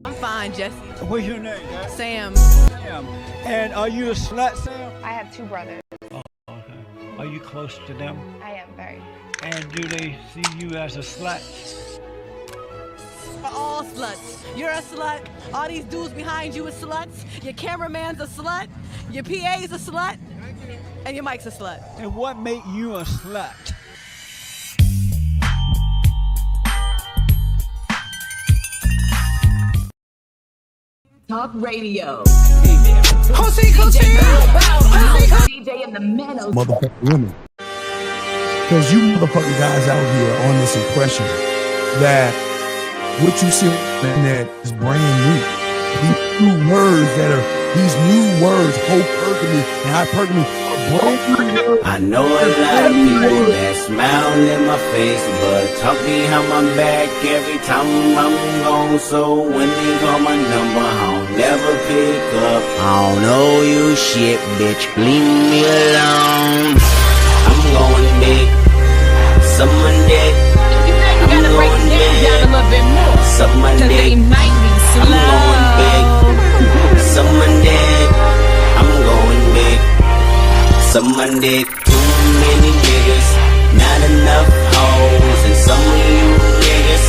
I'm fine, Jesse. What's your name, Dad? Sam. Sam. And are you a slut, Sam? I have 2 brothers. Oh, okay. Are you close to them? I am very. And do they see you as a slut? We're all sluts. You're a slut. All these dudes behind you are sluts. Your cameraman's a slut. Your PA's a slut. And your mic's a slut. And what make you a slut? Talk radio. DJ in the meadow. Motherfucking women. Because you motherfucking guys out here on this impression that what you see that is brand new. These new words these new words, hypergamy and hypergamy, are brand new. I know a lot of people that smile in my face, but talk behind my back every time I'm gone. So when they call my number, I'll never pick up. I don't know you shit, bitch, leave me alone. I'm going big, someone dead. You gotta break the name down a little bit more. Someone Cause they dead. might be slow. I'm going big, someone dead. I'm going big, someone dead. Too many niggas, not enough hoes. And some of you niggas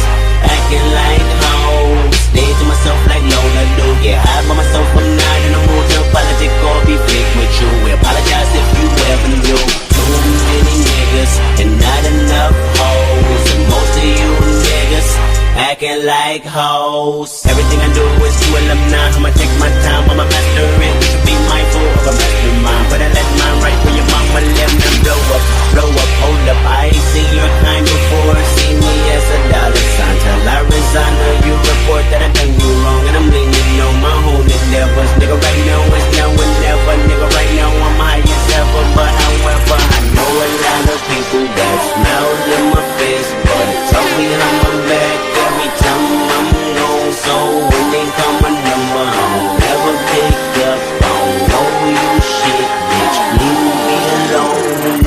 acting like hoes. Stay to myself like Lola do. Get high by myself, I'm not in the mood to apologize or be fake with you. We apologize if you ever knew. Too many niggas and not enough hoes. And most of you niggas acting like hoes. Everything I do is to alumni. I'ma take my time, I'ma master it. You should be mindful of a mastermind. But I let mine right where your mama left them. Blow up, hold up. I ain't seen your kind before. See me as a dollar sign. Till I resign or you report that I done you wrong. And I'm leaning on my home endeavors. Nigga, right now it's now and never. Nigga, right now I'm high as ever. But however, I know a lot of people that smile in my face, but talk behind my back every time I'm gone. So when they call my number, I'll never pick up. I don't know you shit, bitch, leave me alone.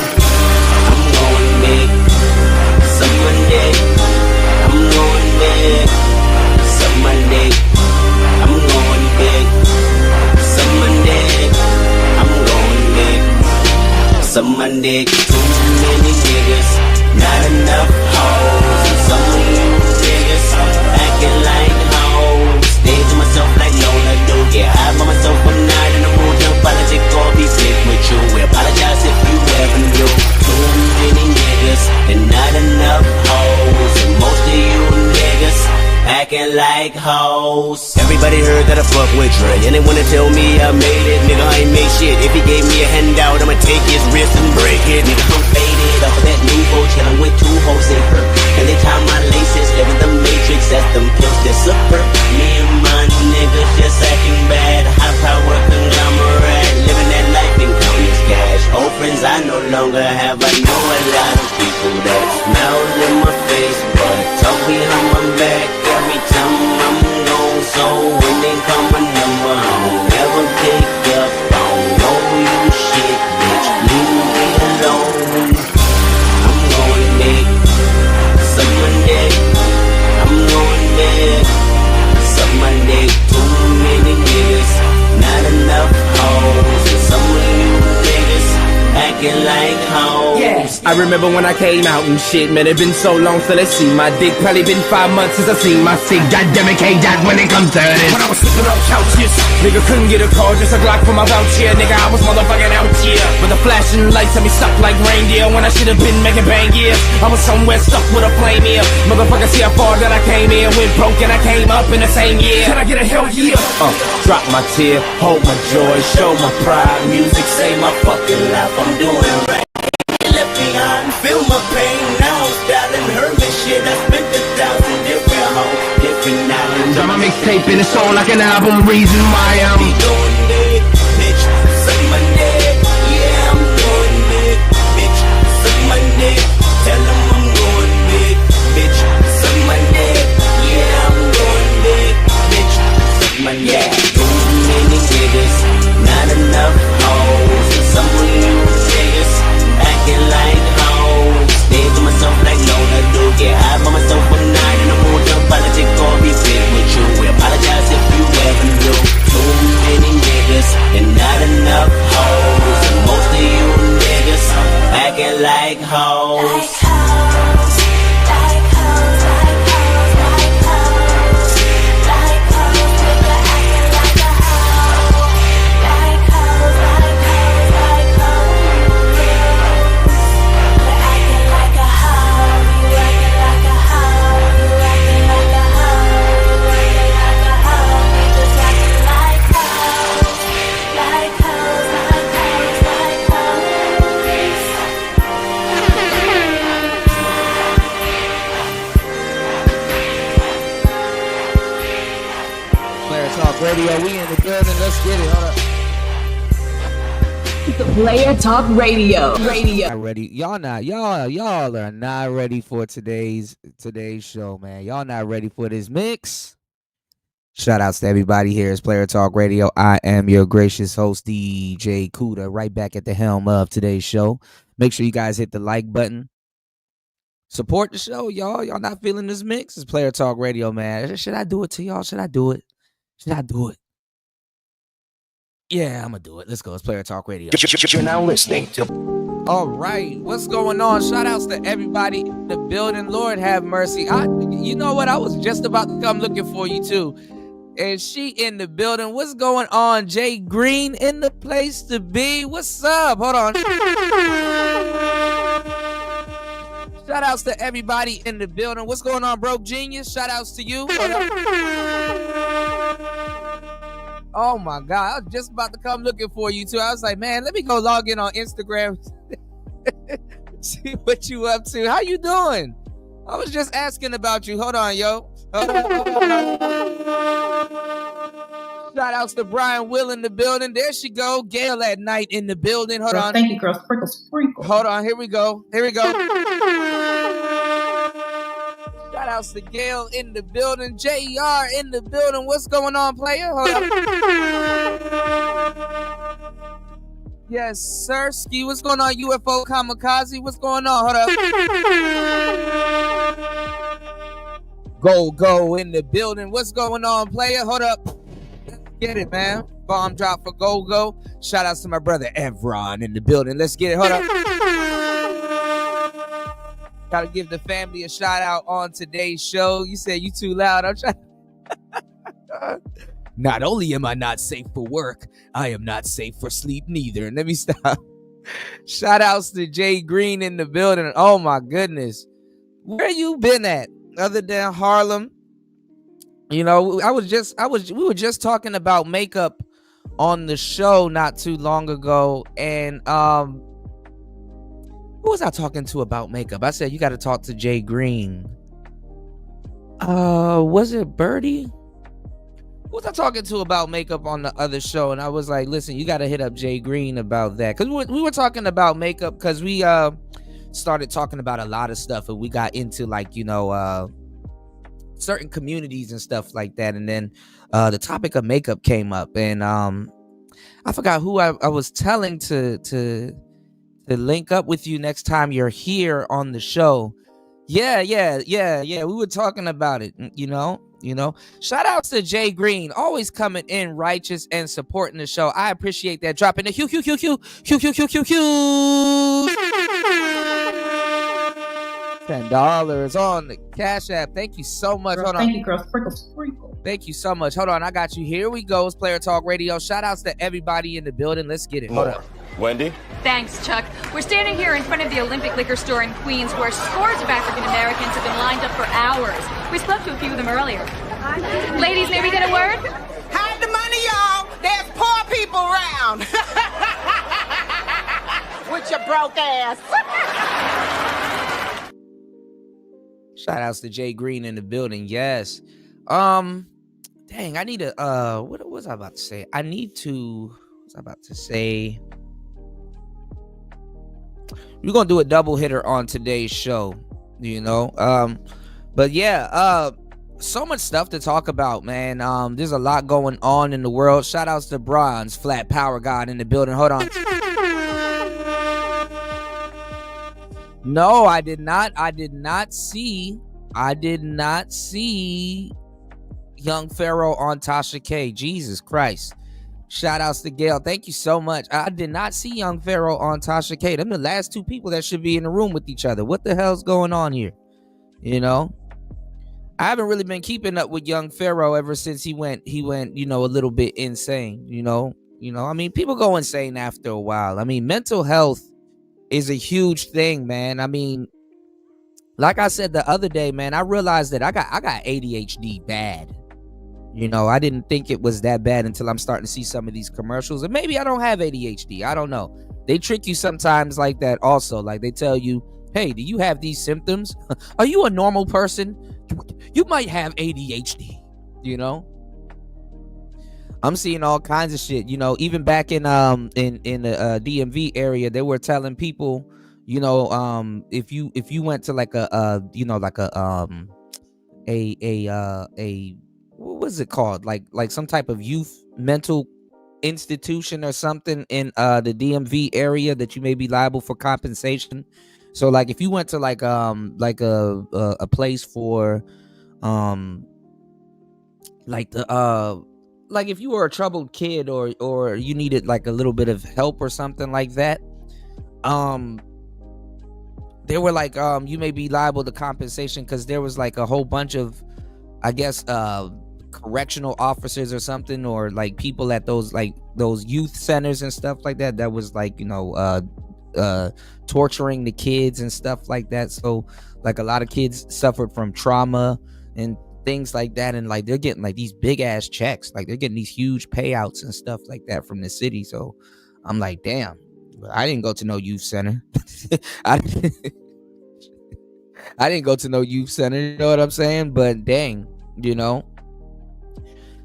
I'm going big, someone dead. I'm going big, someone dead. I'm going big, someone dead. I'm going big, someone dead. Too many niggas, not enough hoes. And some of you niggas acting like hoes. Stay to myself like Lola do. Get high by myself, I'm not in the mood to apologize or be fake with you. We apologize if you ever knew. Too many niggas and not enough hoes. And most of you niggas acting like hoes. Everybody heard that I fuck with Dre, and they wanna tell me I made it. Nigga, I ain't made shit. If he gave me a handout, I'ma take his wrist and break it. Nigga, I'm faded off of that new boat, chillin' with 2 hoes in her. And they tie my laces, living the matrix, that's them pills that suffer. Me and my niggas just acting bad. High power conglomerate, living that life in countless cash. Old friends I no longer have. I know a lot of people that smile in my face, but talk behind my back every time I'm gone. So when they call my number, I'll never pick up. I don't know you shit, bitch, leave me alone. I'm going big, someone dead. I'm going big, someone dead. Too many niggas, not enough hoes. And some of you niggas acting like hoes. Yeah, I remember when I came out and shit, man, it been so long till they see my dick. Probably been 5 months since I seen my sick. Goddamn it, can't that when it comes to this. When I was slipping up couches, nigga couldn't get a call, just a Glock for my voucher. Nigga, I was motherfucking out here. But the flashing lights had me stuck like reindeer when I should have been making bang gears. I was somewhere stuck with a flame here. Motherfucker, see how far that I came in. Went broke and I came up in the same year. Can I get a hell yeah? Drop my tear, hold my joy, show my pride. Music save my fucking life, I'm doing right. Left behind, feel my pain now. Styling her and shit, I spent 1,000 different hoes, different islands. Drop my mixtape and it's on like an album. Reason why I'm going big, bitch, suck my dick. Yeah, I'm going big, bitch, suck my dick. Tell 'em I'm going big, bitch, suck my dick. Player Talk Radio. We in the building. Let's get it. Hold up. The Player Talk Radio. Not ready. Y'all are not ready for today's show, man. Y'all not ready for this mix. Shout outs to everybody here. It's Player Talk Radio. I am your gracious host, DJ Kuda, right back at the helm of today's show. Make sure you guys hit the like button. Support the show, y'all. Y'all not feeling this mix? It's Player Talk Radio, man. Should I do it to y'all? Should I do it? Yeah, I'm gonna do it. Let's go. It's Player Talk Radio. You're now listening to. All right, what's going on? Shout outs to everybody in the building. Lord have mercy. You know what? I was just about to come looking for you too. And she in the building. What's going on? Jay Green in the place to be. What's up? Hold on. Shout outs to everybody in the building. What's going on, Broke Genius? Shout outs to you. Oh my God, I was just about to come looking for you too. I was like, man, let me go log in on Instagram. See what you up to. How you doing? I was just asking about you. Hold on, yo. Hold on. Shout outs to Brian Will in the building. There she go. Gail at night in the building. Hold on. Thank you, girl. Sprinkle. Hold on. Here we go. Shout outs to Gail in the building. JR in the building. What's going on, player? Hold on. Yes, sir. Ski, what's going on? UFO Kamikaze, what's going on? Hold up. Go in the building. What's going on, player? Hold up. Let's get it, man. Bomb drop for Go. Shout outs to my brother Evron in the building. Let's get it. Hold up. Gotta give the family a shout out on today's show. You said you too loud. I'm trying. Not only am I not safe for work, I am not safe for sleep neither. And let me stop. Shout outs to Jay Green in the building. Oh my goodness. Where you been at other than Harlem? You know, we were just talking about makeup on the show not too long ago. And who was I talking to about makeup? I said, you got to talk to Jay Green. Was it Birdie? Who was I talking to about makeup on the other show? And I was like, listen, you got to hit up Jay Green about that. Because we were talking about makeup because we started talking about a lot of stuff. And we got into like, you know, certain communities and stuff like that. And then the topic of makeup came up. And I forgot who I was telling to link up with you next time you're here on the show. Yeah. We were talking about it, you know. Shout outs to Jay Green, always coming in righteous and supporting the show. I appreciate that. Dropping the Q. $10 on the Cash App. Thank you so much. Hold on. Thank you, girl. Sprinkle. Thank you so much. Hold on, I got you. Here we go. It's Player Talk Radio. Shout outs to everybody in the building. Let's get it. Hold on. Wendy? Thanks, Chuck. We're standing here in front of the Olympic Liquor Store in Queens where scores of African Americans have been lined up for hours. We spoke to a few of them earlier. Ladies, may we get a word? Hide the money, y'all. There's poor people around. With your broke ass. Shout outs to Jay Green in the building. Yes. Dang, I need to what was I about to say? We're gonna do a double hitter on today's show, you know. But yeah, so much stuff to talk about, man. There's a lot going on in the world. Shout outs to Bronze Flat Power God in the building. Hold on. No, I did not see Young Pharaoh on Tasha K. Jesus Christ. Shout outs to Gail. Thank you so much. I did not see Young Pharaoh on Tasha K. Them the last two people that should be in the room with each other. What the hell's going on here? You know? I haven't really been keeping up with Young Pharaoh ever since he went, you know, a little bit insane, you know. I mean, people go insane after a while. I mean, mental health is a huge thing, man. I mean, like I said the other day, man, I realized that I got ADHD bad. You know, I didn't think it was that bad until I'm starting to see some of these commercials. And maybe I don't have ADHD. I don't know. They trick you sometimes like that also. Like they tell you, hey, do you have these symptoms? Are you a normal person? You might have ADHD, you know? I'm seeing all kinds of shit. Even back in the DMV area, they were telling people, if you went to like a what was it called, like some type of youth mental institution or something in the DMV area, that you may be liable for compensation. So like if you went to like a place for like the like if you were a troubled kid, or you needed like a little bit of help or something like that, they were like, you may be liable to compensation, because there was like a whole bunch of, I guess, correctional officers or something, or like people at those youth centers and stuff like that, that was like, torturing the kids and stuff like that. So like a lot of kids suffered from trauma and things like that, and like they're getting like these big ass checks, like they're getting these huge payouts and stuff like that from the city. So I'm like, damn, I didn't go to no youth center. I didn't go to no youth center, you know what I'm saying? But dang,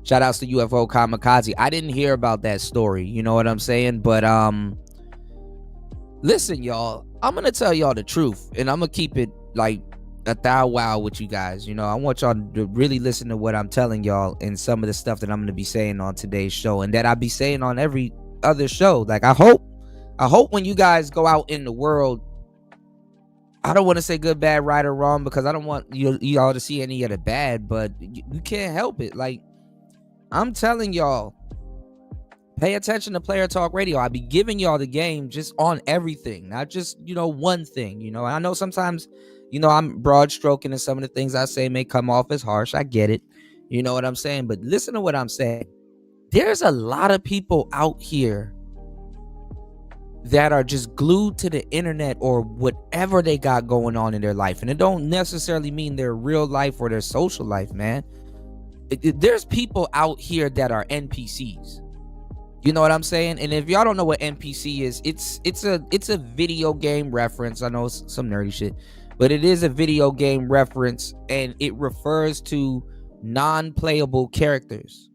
shout outs to UFO Kamikaze. I didn't hear about that story, you know what I'm saying? But listen, y'all, I'm gonna tell y'all the truth, and I'm gonna keep it like a thou wow with you guys. I want y'all to really listen to what I'm telling y'all, and some of the stuff that I'm gonna be saying on today's show, and that I'll be saying on every other show. Like I hope when you guys go out in the world, I don't want to say good, bad, right, or wrong, because I don't want y'all to see any of the bad, but you can't help it. Like I'm telling y'all, pay attention to Player Talk Radio. I be giving y'all the game just on everything, not just, one thing. I know sometimes, I'm broad stroking, and some of the things I say may come off as harsh. I get it. You know what I'm saying? But listen to what I'm saying. There's a lot of people out here that are just glued to the internet or whatever they got going on in their life. And it don't necessarily mean their real life or their social life, man. There's people out here that are NPCs. You know what I'm saying? And if y'all don't know what NPC is, it's a video game reference. I know it's some nerdy shit, but it is a video game reference, and it refers to non-playable characters.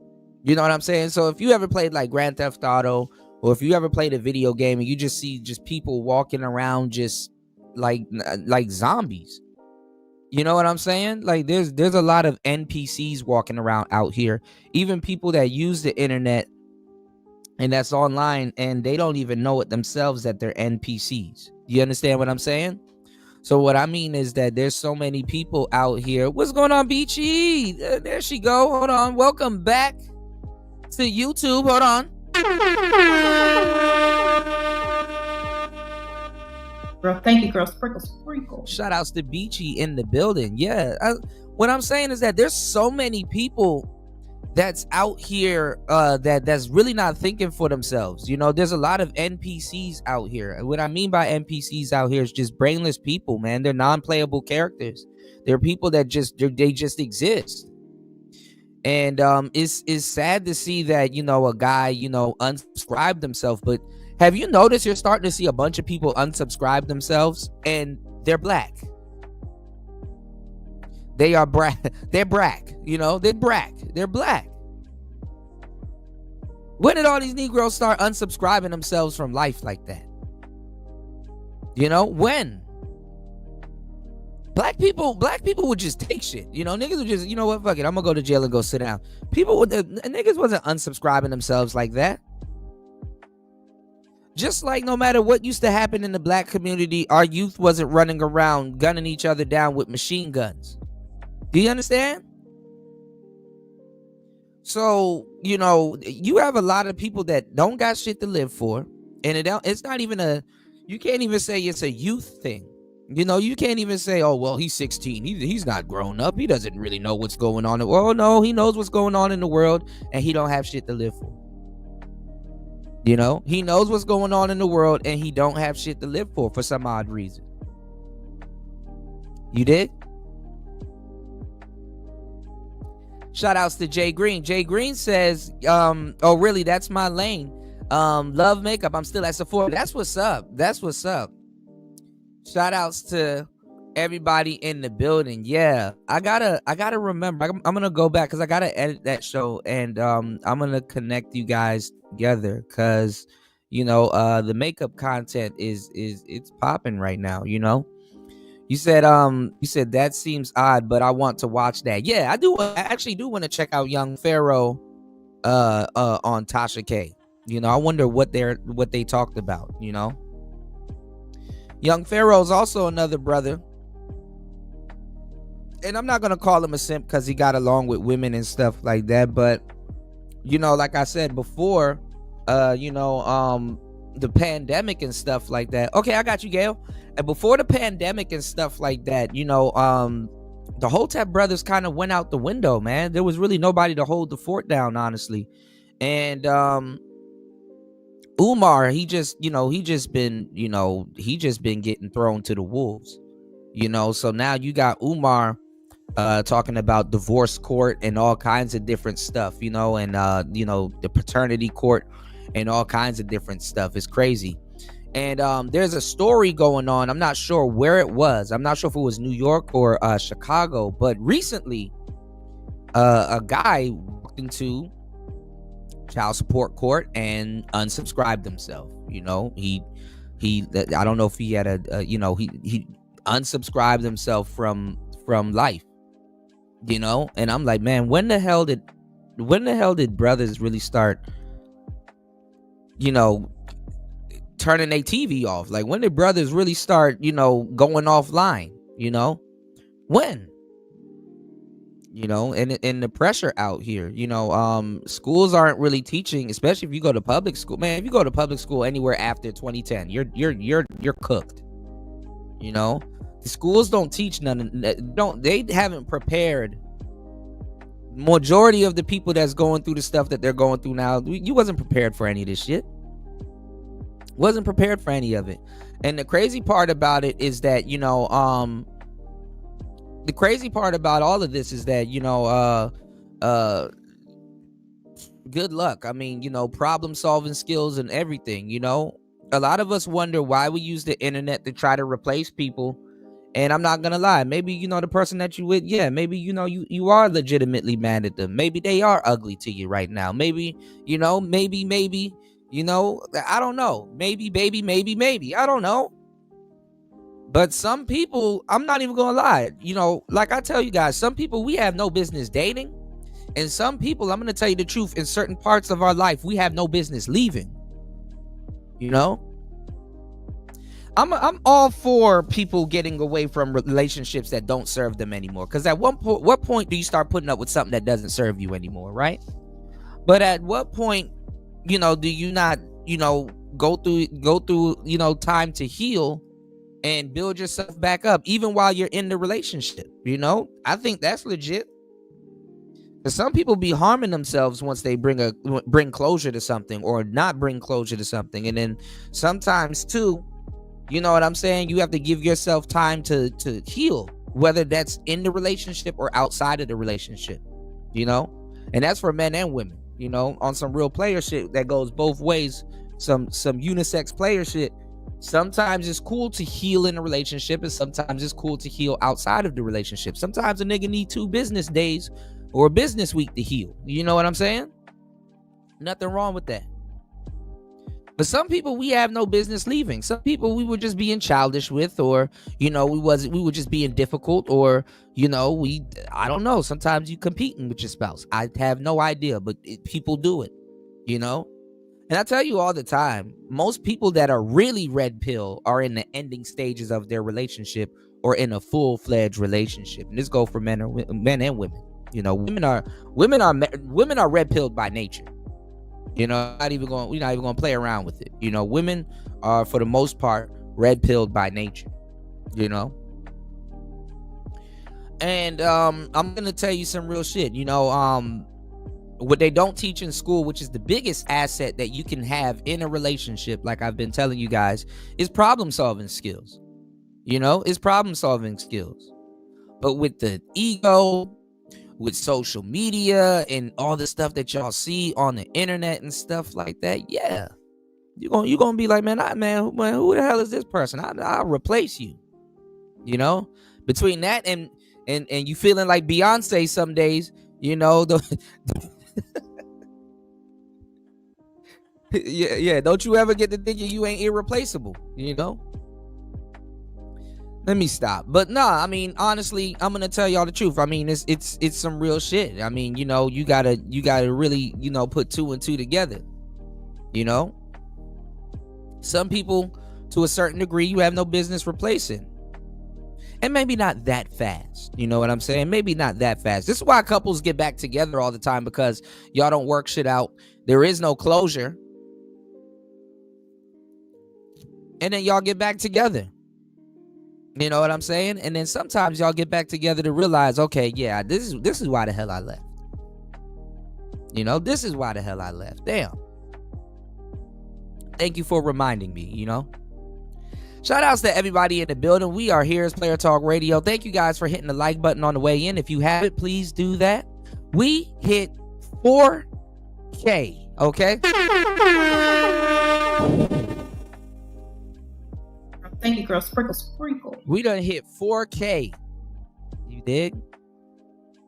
You know what I'm saying? So if you ever played like Grand Theft Auto, or if you ever played a video game and you just see just people walking around just like zombies. You know what I'm saying? Like there's a lot of NPCs walking around out here. Even people that use the internet and that's online, and they don't even know it themselves that they're NPCs. You understand what I'm saying? So what I mean is that there's so many people out here. What's going on, Beachy? There she go. Hold on. Welcome back to YouTube. Hold on. Girl, thank you, girl. Sprinkle, sprinkle. Shout outs to Beachy in the building. Yeah. What I'm saying is that there's so many people that's out here that's really not thinking for themselves. There's a lot of NPCs out here. And what I mean by NPCs out here is just brainless people, man. They're non-playable characters. They're people that they just exist. And it's sad to see that, a guy, unsubscribed himself. But have you noticed you're starting to see a bunch of people unsubscribe themselves, and they're black? They are they're black, they're black. When did all these Negroes start unsubscribing themselves from life like that? When? Black people would just take shit. Niggas would just, what, fuck it, I'm gonna go to jail and go sit down. Niggas wasn't unsubscribing themselves like that. Just like no matter what used to happen in the black community, our youth wasn't running around gunning each other down with machine guns. Do you understand? So, you have a lot of people that don't got shit to live for. And it's not even you can't even say it's a youth thing. You can't even say, oh, well, he's 16. He's not grown up. He doesn't really know what's going on. Well, no, he knows what's going on in the world, and he don't have shit to live for. He knows what's going on in the world, and he don't have shit to live for some odd reason. You did? Shout outs to Jay Green. Jay Green says, oh, really? That's my lane. Love makeup. I'm still at Sephora. That's what's up. Shout outs to everybody in the building. Yeah, I gotta remember. I'm gonna go back because I gotta edit that show, and I'm gonna connect you guys together because the makeup content is it's popping right now. You said that seems odd, but I want to watch that. Yeah, I actually do want to check out Young Pharaoh on Tasha K. I wonder what they talked about. Young Pharaoh's also another brother. And I'm not gonna call him a simp because he got along with women and stuff like that. But like I said before, the pandemic and stuff like that. Okay, I got you, Gail. And before the pandemic and stuff like that, the Hotep brothers kind of went out the window, man. There was really nobody to hold the fort down, honestly. And Umar, he just been getting thrown to the wolves. So now you got Umar talking about divorce court and all kinds of different stuff, and the paternity court and all kinds of different stuff. It's crazy. And there's a story going on. I'm not sure where it was. I'm not sure if it was New York or Chicago, but recently a guy walked into child support court and unsubscribed himself. He I don't know if he had he unsubscribed himself from life, and I'm like, man, when the hell did brothers really start turning their TV off? Like, when did brothers really start going offline? When? And the pressure out here, schools aren't really teaching, especially if you go to public school. Man, if you go to public school anywhere after 2010, you're cooked. The schools don't teach they haven't prepared majority of the people that's going through the stuff that they're going through now. You wasn't prepared for any of this shit. Wasn't prepared for any of it. And the crazy part about it is that, the crazy part about all of this is that, good luck. I mean, problem solving skills and everything, a lot of us wonder why we use the internet to try to replace people. And I'm not gonna lie, maybe the person that you with, yeah, maybe you are legitimately mad at them. Maybe they are ugly to you right now. Maybe maybe I don't know. Maybe I don't know. But some people, I'm not even gonna lie, like I tell you guys, some people we have no business dating, and some people, I'm gonna tell you the truth, in certain parts of our life we have no business leaving. I'm all for people getting away from relationships that don't serve them anymore. Because at what point do you start putting up with something that doesn't serve you anymore, right? But at what point, do you not, go through, time to heal and build yourself back up, even while you're in the relationship? I think that's legit. Because some people be harming themselves once they bring closure to something, or not bring closure to something. And then sometimes too, you know what I'm saying, you have to give yourself time to heal, whether that's in the relationship or outside of the relationship, and that's for men and women, on some real player shit that goes both ways, some unisex player shit. Sometimes it's cool to heal in a relationship, and sometimes it's cool to heal outside of the relationship. Sometimes a nigga need 2 business days or a business week to heal. You know what I'm saying? Nothing wrong with that. But some people we have no business leaving. Some people we were just being childish with, or we were just being difficult, or I don't know. Sometimes you competing with your spouse. I have no idea, but people do it. And I tell you all the time, most people that are really red pill are in the ending stages of their relationship, or in a full-fledged relationship. And this goes for men and women. Women are red pilled by nature. We're not even going to play around with it. Women are, for the most part, red pilled by nature. And I'm gonna tell you some real shit. What they don't teach in school, which is the biggest asset that you can have in a relationship, like I've been telling you guys, is problem solving skills. It's problem solving skills. But with the ego, with social media and all the stuff that y'all see on the internet and stuff like that, yeah, you're gonna be like, man, who the hell is this person? I'll replace you. You know, between that and you feeling like Beyonce some days, you know, yeah. Don't you ever get to thinking you ain't irreplaceable, you know? Let me stop. But nah, I mean, honestly, I'm gonna tell y'all the truth. I mean, it's some real shit. I mean, you know, you gotta really, you know, put 2 and 2 together. You know, some people, to a certain degree, you have no business replacing, and maybe not that fast. You know what I'm saying? Maybe not that fast. This is why couples get back together all the time, because y'all don't work shit out. There is no closure, and then y'all get back together. You know what I'm saying? And then sometimes y'all get back together to realize, okay, yeah, this is why the hell I left. You know, this is why the hell I left. Damn. Thank you for reminding me, you know. Shout outs to everybody in the building. We are here as Player Talk Radio. Thank you guys for hitting the like button on the way in. If you haven't, please do that. We hit 4K, okay? Thank you, girl. Sprinkle, sprinkle. We done hit 4K. You dig?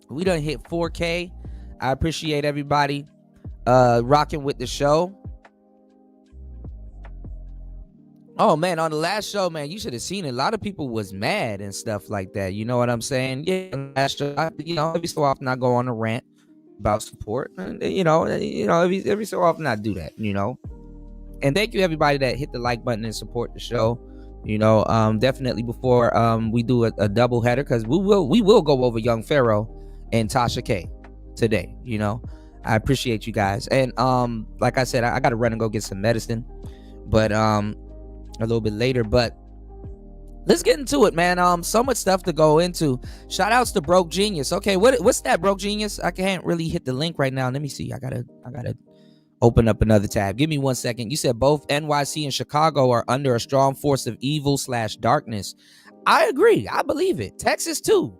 We done hit 4K. I appreciate everybody rocking with the show. Oh, man, on the last show, man, you should have seen it. A lot of people was mad and stuff like that. You know what I'm saying? Yeah, last show, you know, every so often I go on a rant about support. And, you know, every so often I do that, you know. And thank you, everybody that hit the like button and support the show. You know, definitely before we do a double header, because we will go over Young Pharaoh and Tasha K today. You know, I appreciate you guys. And like I said, I got to run and go get some medicine, but a little bit later. But let's get into it, man. So much stuff to go into. Shout outs to Broke Genius. Okay, what's that, Broke Genius? I can't really hit the link right now. Let me see. I gotta open up another tab. Give me 1 second. You said both NYC and Chicago are under a strong force of evil/darkness. I agree. I believe it. Texas too.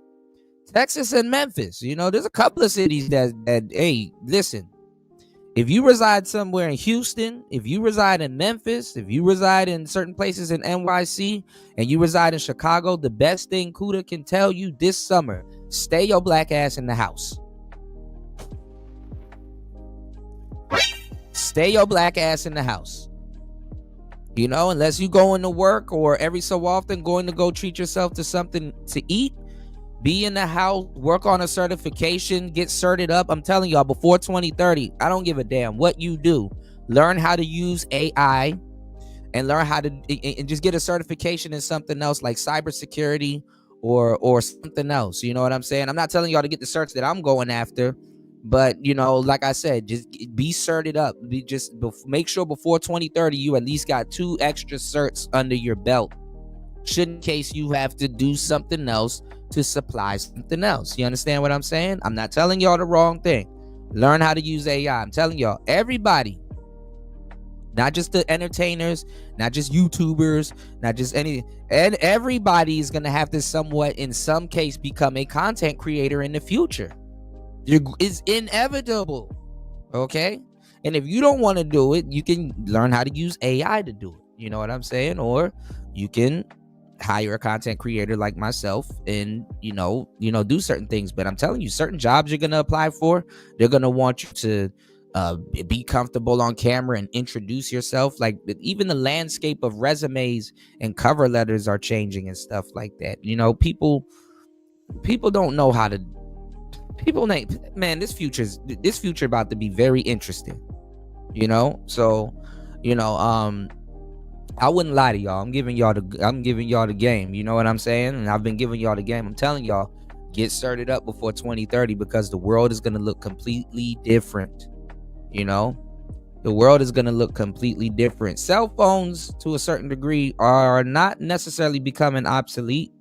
Texas and Memphis. You know, there's a couple of cities that hey, listen. If you reside somewhere in Houston, if you reside in Memphis, if you reside in certain places in NYC, and you reside in Chicago, the best thing Kuda can tell you this summer, stay your black ass in the house. Stay your black ass in the house. You know, unless you going to work or every so often going to go treat yourself to something to eat, be in the house, work on a certification, get certed up. I'm telling y'all, before 2030, I don't give a damn what you do. Learn how to use AI and learn how to and just get a certification in something else like cybersecurity or something else. You know what I'm saying? I'm not telling y'all to get the certs that I'm going after. But, you know, like I said, just be certed up. Make sure before 2030, you at least got 2 extra certs under your belt. Should in case you have to do something else to supply something else. You understand what I'm saying? I'm not telling y'all the wrong thing. Learn how to use AI. I'm telling y'all, everybody, not just the entertainers, not just YouTubers, not just any, and everybody is going to have to somewhat, in some case, become a content creator in the future. It's inevitable, okay? And if you don't want to do it, you can learn how to use AI to do it. You know what I'm saying? Or you can hire a content creator like myself and, you know, do certain things. But I'm telling you, certain jobs you're going to apply for, they're going to want you to be comfortable on camera and introduce yourself. Like, even the landscape of resumes and cover letters are changing and stuff like that. You know, people don't know how to. Man, this future about to be very interesting, you know. So, you know, I wouldn't lie to y'all. I'm giving y'all the game. You know what I'm saying? And I've been giving y'all the game. I'm telling y'all, get started up before 2030 because the world is gonna look completely different. You know, the world is gonna look completely different. Cell phones, to a certain degree, are not necessarily becoming obsolete.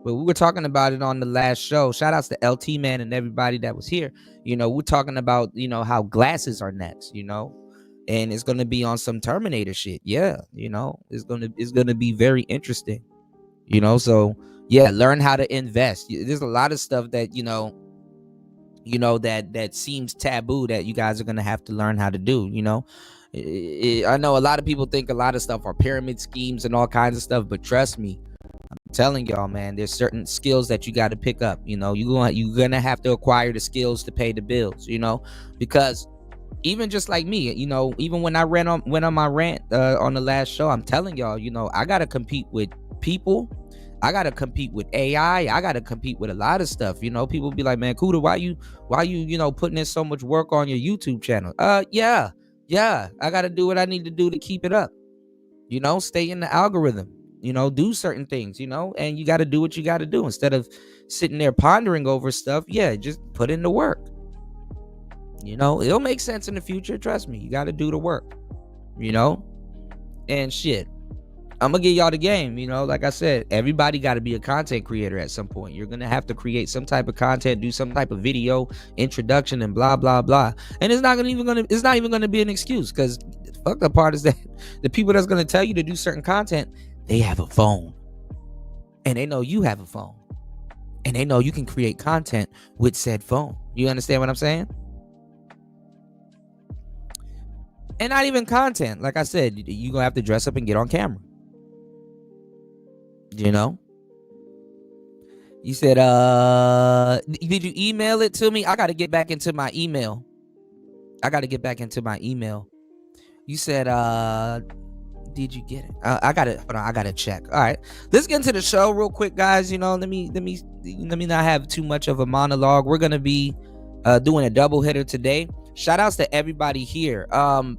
But we were talking about it on the last show. Shout outs to LT Man and everybody that was here. You know, we're talking about, you know, how glasses are next, you know, and it's going to be on some Terminator shit. Yeah. You know, it's going to be very interesting, you know. So yeah, learn how to invest. There's a lot of stuff that, you know, that seems taboo that you guys are going to have to learn how to do, you know. I know a lot of people think a lot of stuff are pyramid schemes and all kinds of stuff, but trust me, I'm Telling y'all, man, there's certain skills that you got to pick up. You know, you're gonna have to acquire the skills to pay the bills. You know, because even just like me, you know, even when I went on my rant on the last show, I'm telling y'all, you know, I gotta compete with people. I gotta compete with AI. I gotta compete with a lot of stuff. You know, people be like, man, Kuda, why you you know, putting in so much work on your YouTube channel? Yeah, I gotta do what I need to do to keep it up. You know, stay in the algorithm. You know, do certain things, you know, and you got to do what you got to do instead of sitting there pondering over stuff. Yeah, just put in the work. You know, it'll make sense in the future. Trust me, you got to do the work, you know, and shit. I'm going to give y'all the game. You know, like I said, everybody got to be a content creator at some point. You're going to have to create some type of content, do some type of video introduction and blah, blah, blah. And it's not even going to be an excuse, because the fucked up part is that the people that's going to tell you to do certain content, they have a phone, and they know you have a phone, and they know you can create content with said phone. You understand what I'm saying? And not even content. Like I said, you're going to have to dress up and get on camera. You know? You said, did you email it to me? I got to get back into my email. You said, did you get it? I gotta check. All right, let's get into the show real quick, guys. You know, let me not have too much of a monologue. We're gonna be doing a double hitter today. Shout outs to everybody here. An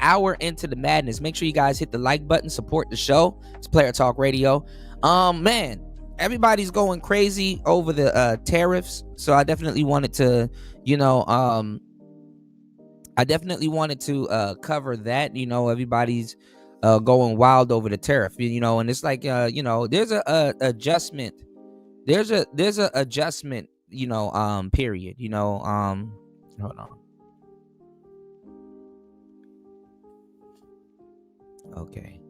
hour into the madness. Make sure you guys hit the like button, support the show. It's Player Talk Radio. Man, everybody's going crazy over the tariffs. So I definitely wanted to, you know, cover that. You know, everybody's going wild over the tariff, you know, and it's like, you know, there's a adjustment. There's a adjustment, you know, period, you know, hold on. Okay.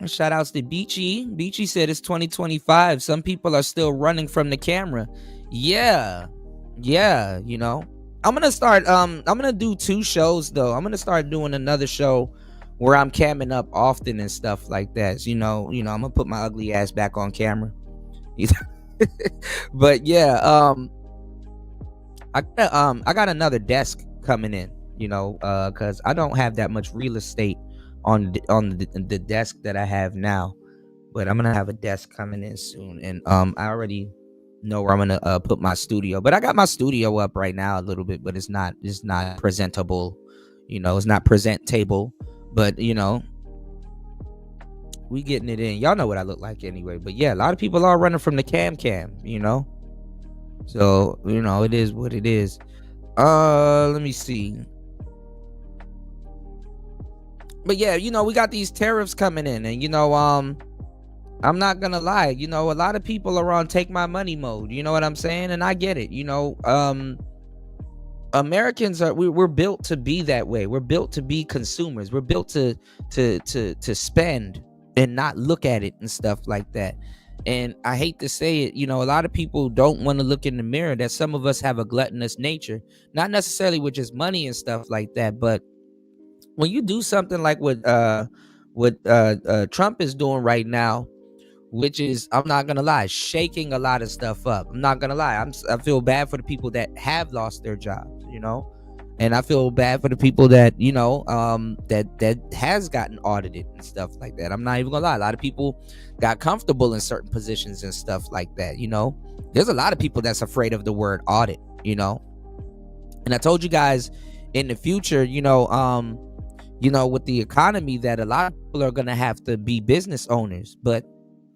Shout outs to Beachy. Beachy said it's 2025. Some people are still running from the camera. Yeah, you know. I'm gonna do 2 shows though. I'm gonna start doing another show where I'm camming up often and stuff like that. So, you know, I'm gonna put my ugly ass back on camera. But yeah, I got another desk coming in, you know, because I don't have that much real estate on the desk that I have now. But I'm gonna have a desk coming in soon, and I already know where I'm gonna put my studio. But I got my studio up right now a little bit, but it's not presentable, you know. It's not presentable, but you know, we getting it in. Y'all know what I look like anyway. But yeah, a lot of people are running from the cam, you know. So, you know, it is what it is. Let me see. But yeah, you know, we got these tariffs coming in, and you know, I'm not gonna lie, you know, a lot of people are on take my money mode, you know what I'm saying? And I get it, you know. Americans we're built to be that way. We're built to be consumers. We're built to spend and not look at it and stuff like that. And I hate to say it, you know, a lot of people don't want to look in the mirror that some of us have a gluttonous nature, not necessarily with just money and stuff like that, but when you do something like what Trump is doing right now, which is, I'm not gonna lie, shaking a lot of stuff up. I'm not gonna lie. I feel bad for the people that have lost their jobs, you know, and I feel bad for the people that, you know, that has gotten audited and stuff like that. I'm not even gonna lie. A lot of people got comfortable in certain positions and stuff like that, you know. There's a lot of people that's afraid of the word audit, you know. And I told you guys in the future, you know, with the economy, that a lot of people are gonna have to be business owners, but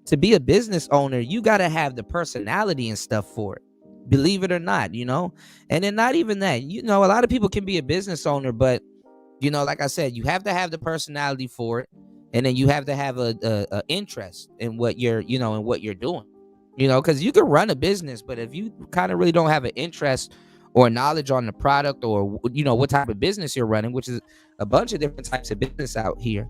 to be a business owner, you got to have the personality and stuff for it. Believe it or not, you know. And then not even that, you know, a lot of people can be a business owner, but, you know, like I said, you have to have the personality for it. And then you have to have a interest in what you're, you know, in what you're doing, you know, because you can run a business, but if you kind of really don't have an interest or knowledge on the product or, you know, what type of business you're running, which is a bunch of different types of business out here,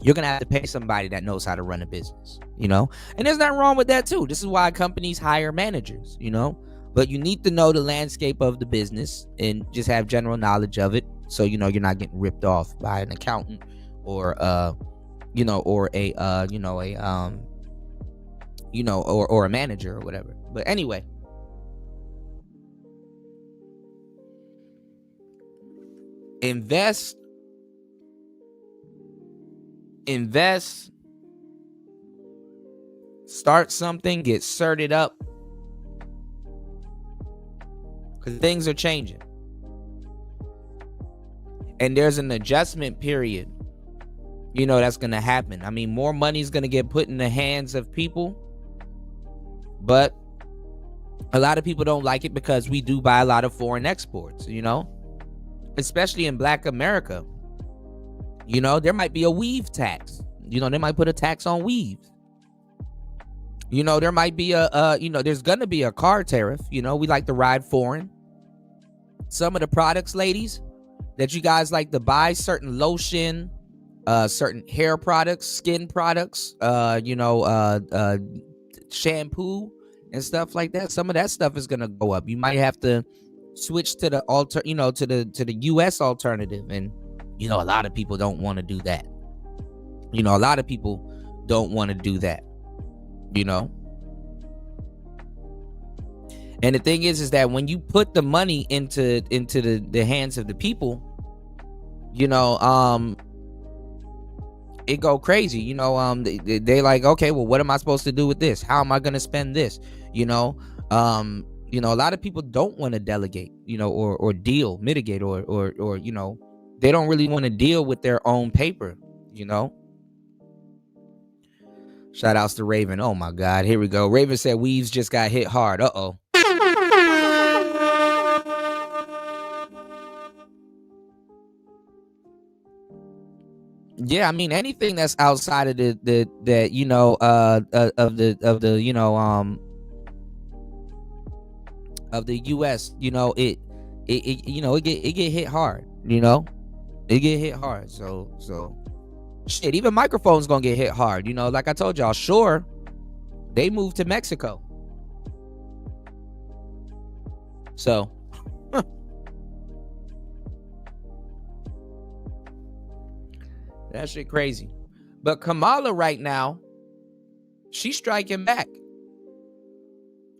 you're going to have to pay somebody that knows how to run a business, you know, and there's nothing wrong with that too. This is why companies hire managers, you know, but you need to know the landscape of the business and just have general knowledge of it. So, you know, you're not getting ripped off by an accountant or, or a or a manager or whatever. But anyway, invest, start something, get certed up, because things are changing. And there's an adjustment period, that's going to happen. I mean, more money is going to get put in the hands of people, but a lot of people don't like it because we do buy a lot of foreign exports, especially in Black America. There might be a weave tax. They might put a tax on weaves. There might be there's going to be a car tariff. We like to ride foreign. Some of the products, ladies, that you guys like to buy, certain lotion, certain hair products, skin products, shampoo and stuff like that. Some of that stuff is gonna go up. You might have to switch to the to the US alternative. And a lot of people don't want to do that. A lot of people don't want to do that. And the thing is that when you put the money into the hands of the people, it go crazy. They like, okay, well, what am I supposed to do with this? How am I going to spend this? A lot of people don't want to delegate, or mitigate, or they don't really want to deal with their own paper, Shout outs to Raven. Oh my God, here we go. Raven said weaves just got hit hard. Uh-oh. Yeah, I mean, anything that's outside of the US, it get hit hard, it get hit hard. So shit, even microphones gonna get hit hard, like I told y'all. Sure, they moved to Mexico, so that shit crazy. But Kamala right now, she's striking back.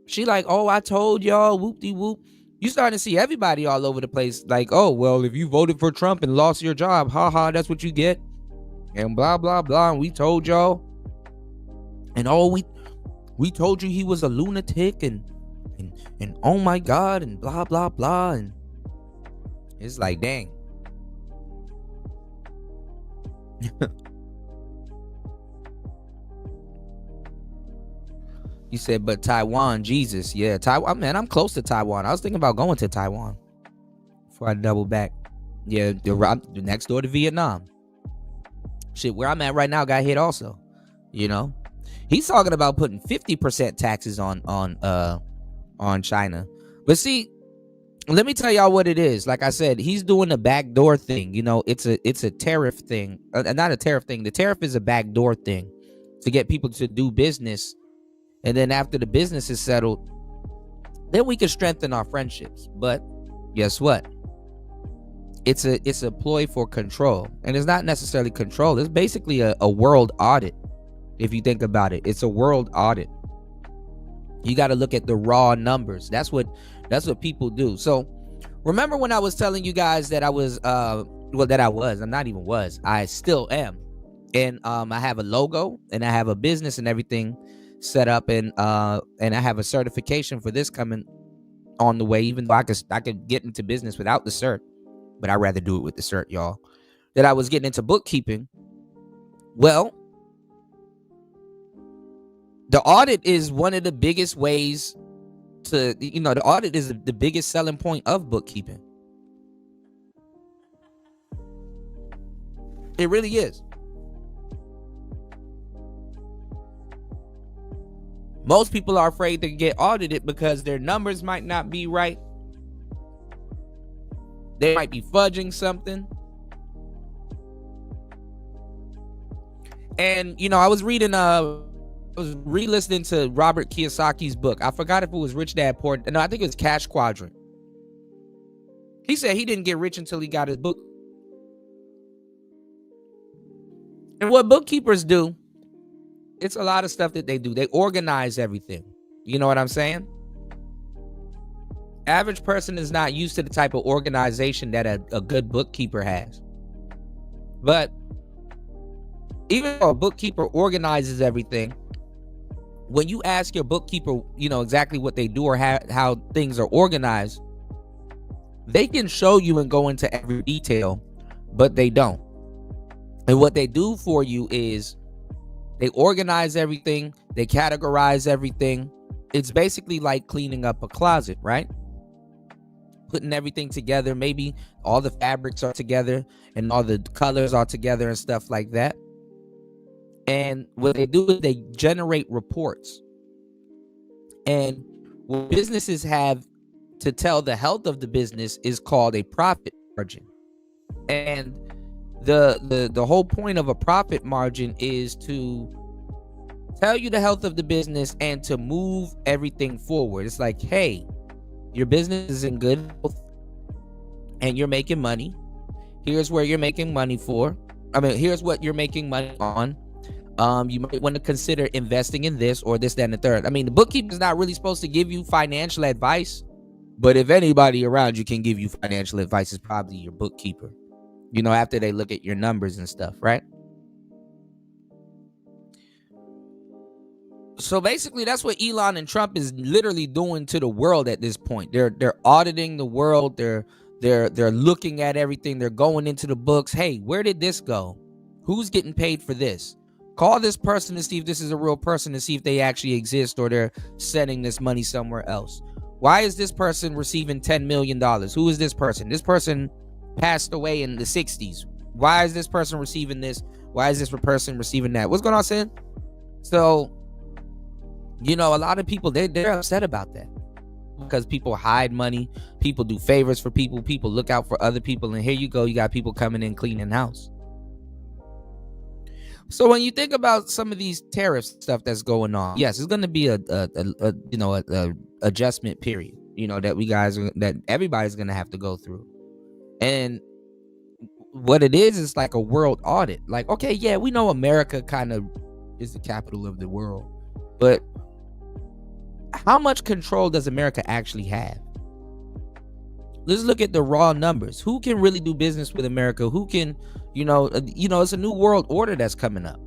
She like, oh, I told y'all, whoop-de-whoop. You starting to see everybody all over the place like, oh, well, if you voted for Trump and lost your job, haha, that's what you get. And blah, blah, blah. And we told y'all. And oh, we told you he was a lunatic and oh my God, and blah, blah, blah. And it's like, dang. You said, but Taiwan, Jesus. Yeah, Taiwan, man, I'm close to Taiwan. I was thinking about going to Taiwan before I double back. Yeah, the next door to Vietnam. Shit, where I'm at right now got hit also. He's talking about putting 50% taxes on China. But see, let me tell y'all what it is. Like I said, he's doing a backdoor thing. It's a tariff thing. Not a tariff thing. The tariff is a backdoor thing to get people to do business. And then after the business is settled, then we can strengthen our friendships. But guess what? It's a ploy for control. And it's not necessarily control. It's basically a world audit. If you think about it, it's a world audit. You got to look at the raw numbers. That's what people do. So remember when I was telling you guys that I still am. And I have a logo and I have a business and everything set up, and I have a certification for this coming on the way, even though I could get into business without the cert, but I'd rather do it with the cert, y'all. That I was getting into bookkeeping. Well, the audit is one of the biggest ways to, the audit is the biggest selling point of bookkeeping. It really is. Most people are afraid to get audited because their numbers might not be right. They might be fudging something. And, I was re-listening to Robert Kiyosaki's book. I forgot if it was Rich Dad Poor. No, I think it was Cash Quadrant. He said he didn't get rich until he got his book. And what bookkeepers do, it's a lot of stuff that they do. They organize everything. You know what I'm saying? Average person is not used to the type of organization that a good bookkeeper has. But even though a bookkeeper organizes everything, when you ask your bookkeeper, exactly what they do or how things are organized, they can show you and go into every detail, but they don't. And what they do for you is they organize everything, they categorize everything. It's basically like cleaning up a closet, right? Putting everything together. Maybe all the fabrics are together and all the colors are together and stuff like that. And what they do is they generate reports. And what businesses have to tell the health of the business is called a profit margin. And the whole point of a profit margin is to tell you the health of the business and to move everything forward. It's like, hey, your business is in good health and you're making money. Here's where you're making money for. Here's what you're making money on. You might want to consider investing in this or this, that, and the third. The bookkeeper's not really supposed to give you financial advice, but if anybody around you can give you financial advice, it's probably your bookkeeper. After they look at your numbers and stuff, right? So basically, that's what Elon and Trump is literally doing to the world at this point. They're auditing the world. They're looking at everything. They're going into the books. Hey, where did this go? Who's getting paid for this? Call this person to see if this is a real person, to see if they actually exist or they're sending this money somewhere else. Why is this person receiving $10 million? Who is this person? This person passed away in the 60s. Why is this person receiving this? Why is this person receiving that? What's going on, Sin? So, a lot of people, they're upset about that because people hide money. People do favors for people. People look out for other people. And here you go. You got people coming in cleaning house. So when you think about some of these tariff stuff that's going on, yes, it's going to be a adjustment period, that everybody's going to have to go through. And what it is like a world audit. Like, okay, yeah, we know America kind of is the capital of the world, but how much control does America actually have? Let's look at the raw numbers. Who can really do business with America? Who can, it's a new world order that's coming up,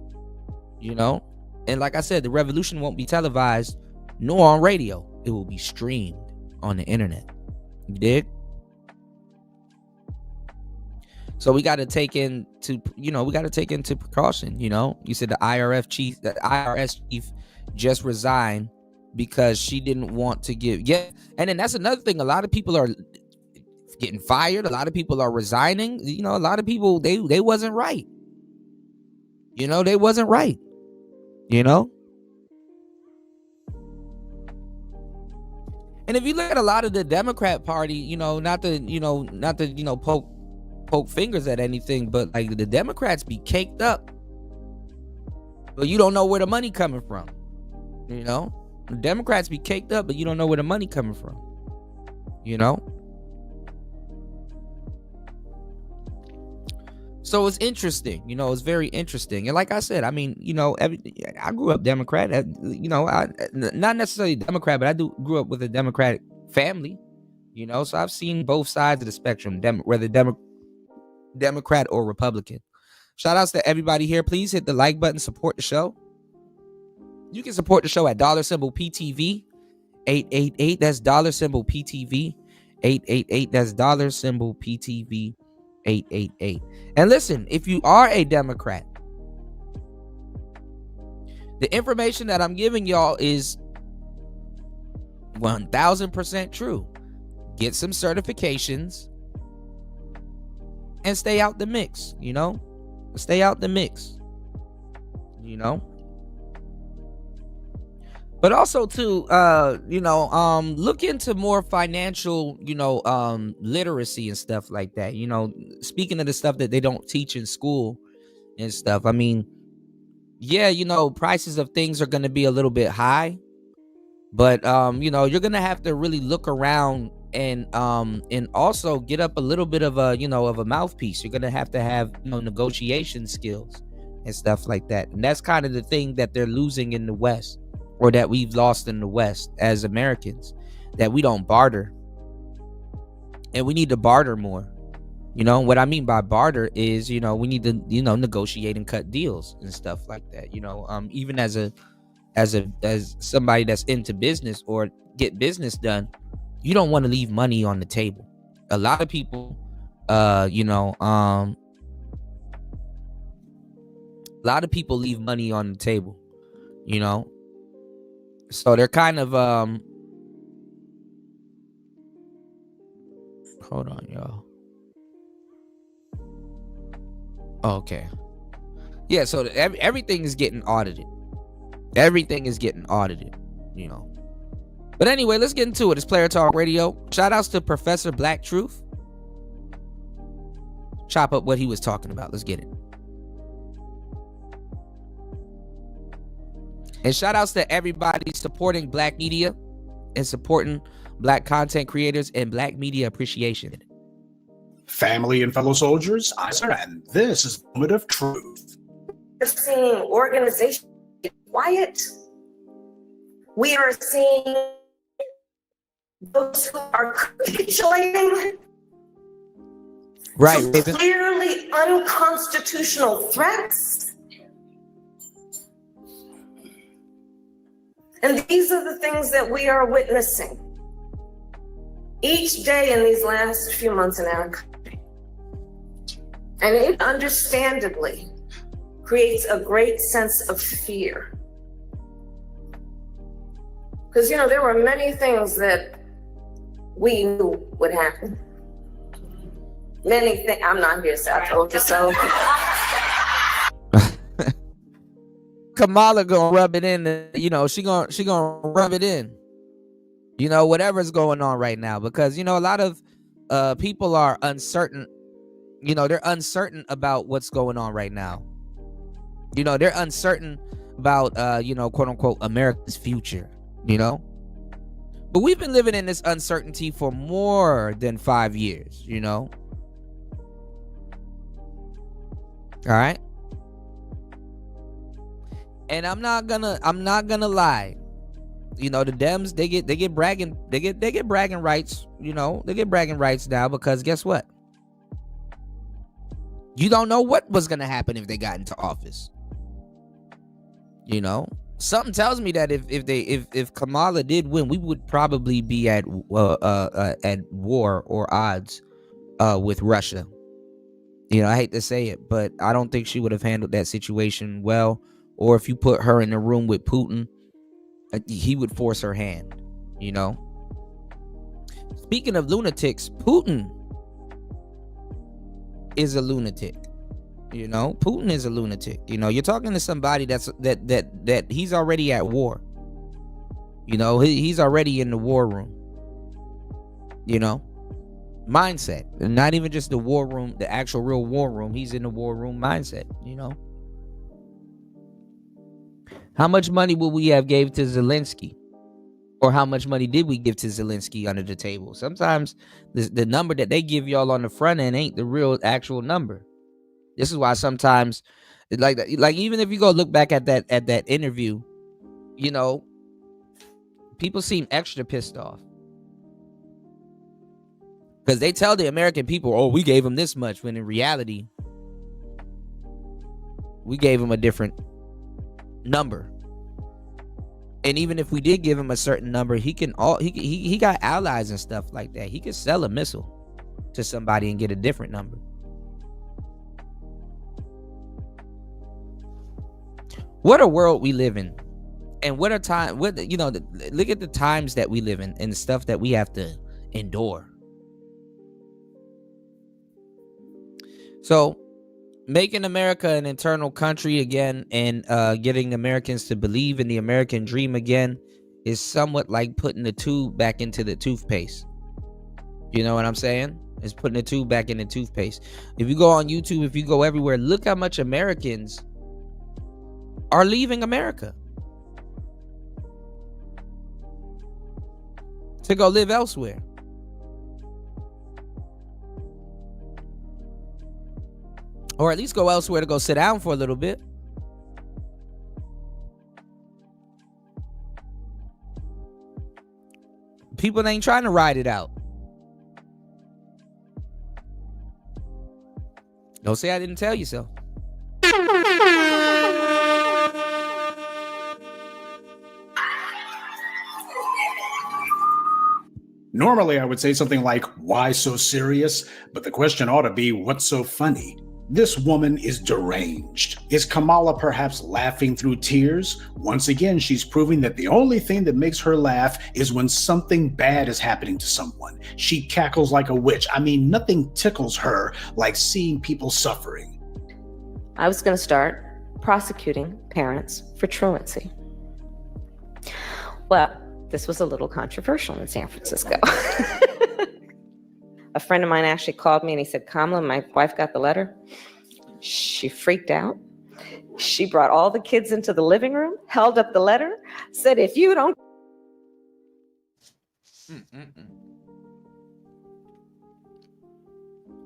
And like I said, the revolution won't be televised nor on radio. It will be streamed on the internet. You dig? So we got to take into precaution. You said the IRS chief just resigned because she didn't want to give. Yeah. And then that's another thing. A lot of people are getting fired. A lot of people are resigning. A lot of people, they wasn't right. They wasn't right. And if you look at a lot of the Democrat Party, not to poke fingers at anything, but like the Democrats be caked up, but you don't know where the money coming from. The Democrats be caked up, but you don't know where the money coming from. So it's interesting, it's very interesting. And like I said, I grew up Democrat, not necessarily Democrat, but I grew up with a Democratic family, so I've seen both sides of the spectrum, whether Democrat or Republican. Shout outs to everybody here. Please hit the like button, support the show. You can support the show at $PTV 888. That's $PTV 888. That's $PTV 888. And listen, if you are a Democrat, the information that I'm giving y'all is 1000% true. Get some certifications and stay out the mix, stay out the mix, but also too, look into more financial, literacy and stuff like that. Speaking of the stuff that they don't teach in school and stuff. Prices of things are going to be a little bit high, but, you're going to have to really look around and also get up a little bit of a, of a mouthpiece. You're going to have negotiation skills and stuff like that. And that's kind of the thing that they're losing in the West, or that we've lost in the West as Americans, that we don't barter. And we need to barter more. You know, what I mean by barter is, you know, we need to, you know, negotiate and cut deals and stuff like that. You know, even as somebody that's into business or get business done, you don't want to leave money on the table. A lot of people, a lot of people leave money on the table, you know, so they're kind of, hold on, y'all. Okay. Yeah, so everything is getting audited. Everything is getting audited, you know. But anyway, let's get into it. It's Player Talk Radio. Shout outs to Professor Black Truth. Chop up what he was talking about. Let's get it. And shout outs to everybody supporting Black media and supporting Black content creators and Black media appreciation. Family and fellow soldiers, I'm Sir, and this is the moment of truth. We're seeing organizations quiet. We are seeing those who are capitulating. Right, to clearly unconstitutional threats. And these are the things that we are witnessing each day in these last few months in our country. And it understandably creates a great sense of fear. Because, you know, there were many things that we knew would happen. Many things. I'm not here, so I told you so. Kamala gonna rub it in, you know, she gonna rub it in, you know, whatever's going on right now, because, you know, a lot of people are uncertain, you know, they're uncertain about what's going on right now. You know, they're uncertain about, you know, quote unquote, America's future, you know, but we've been living in this uncertainty for more than 5 years, you know. All right. And I'm not gonna lie. You know, the Dems, they get bragging rights, you know, they get bragging rights now, because guess what? You don't know what was gonna happen if they got into office. You know, something tells me that if Kamala did win, we would probably be at war or odds with Russia. You know, I hate to say it, but I don't think she would have handled that situation well. Or if you put her in a room with Putin, he would force her hand, you know. Speaking of lunatics, Putin is a lunatic. You know, Putin is a lunatic. You know, you're talking to somebody that he's already at war. You know, he's already in the war room. You know, mindset. And not even just the war room, the actual real war room. He's in the war room mindset, you know. How much money would we have gave to Zelensky? Or how much money did we give to Zelensky under the table? Sometimes the number that they give y'all on the front end ain't the real actual number. This is why sometimes, like even if you go look back at that interview, you know, people seem extra pissed off. Because they tell the American people, oh, we gave them this much, when in reality, we gave them a different number. And even if we did give him a certain number, he got allies and stuff like that. He could sell a missile to somebody and get a different number. What a world we live in. And what a time, you know, look at the times that we live in and the stuff that we have to endure. So making America an internal country again and getting Americans to believe in the American dream again is somewhat like putting the tube back into the toothpaste. You know what I'm saying? It's putting the tube back in the toothpaste. If you go on YouTube, if you go everywhere, look how much Americans are leaving America to go live elsewhere. Or at least go elsewhere to go sit down for a little bit. People ain't trying to ride it out. Don't say I didn't tell you so. Normally, I would say something like, why so serious? But the question ought to be, what's so funny? This woman is deranged. Is Kamala perhaps laughing through tears? Once again, she's proving that the only thing that makes her laugh is when something bad is happening to someone. She cackles like a witch. I mean, nothing tickles her like seeing people suffering. I was going to start prosecuting parents for truancy. Well, this was a little controversial in San Francisco. A friend of mine actually called me and he said, Kamala, my wife got the letter. She freaked out. She brought all the kids into the living room, held up the letter, said, if you don't.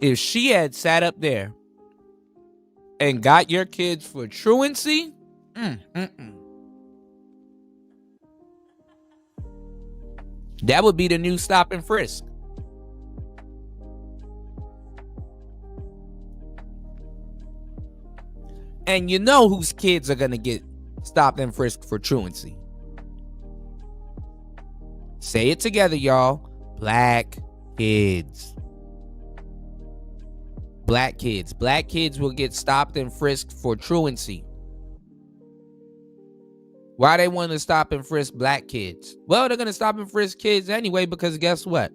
If she had sat up there and got your kids for truancy, that would be the new stop and frisk. And you know whose kids are going to get stopped and frisked for truancy. Say it together, y'all. Black kids. Black kids. Black kids will get stopped and frisked for truancy. Why they want to stop and frisk black kids? Well, they're going to stop and frisk kids anyway because guess what?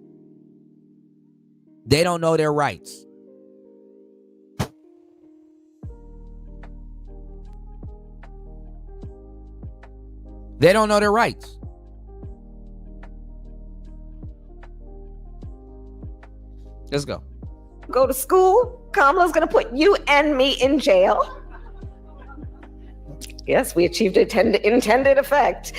They don't know their rights. They don't know their rights. Let's go. Go to school. Kamala's going to put you and me in jail. Yes, we achieved intended effect.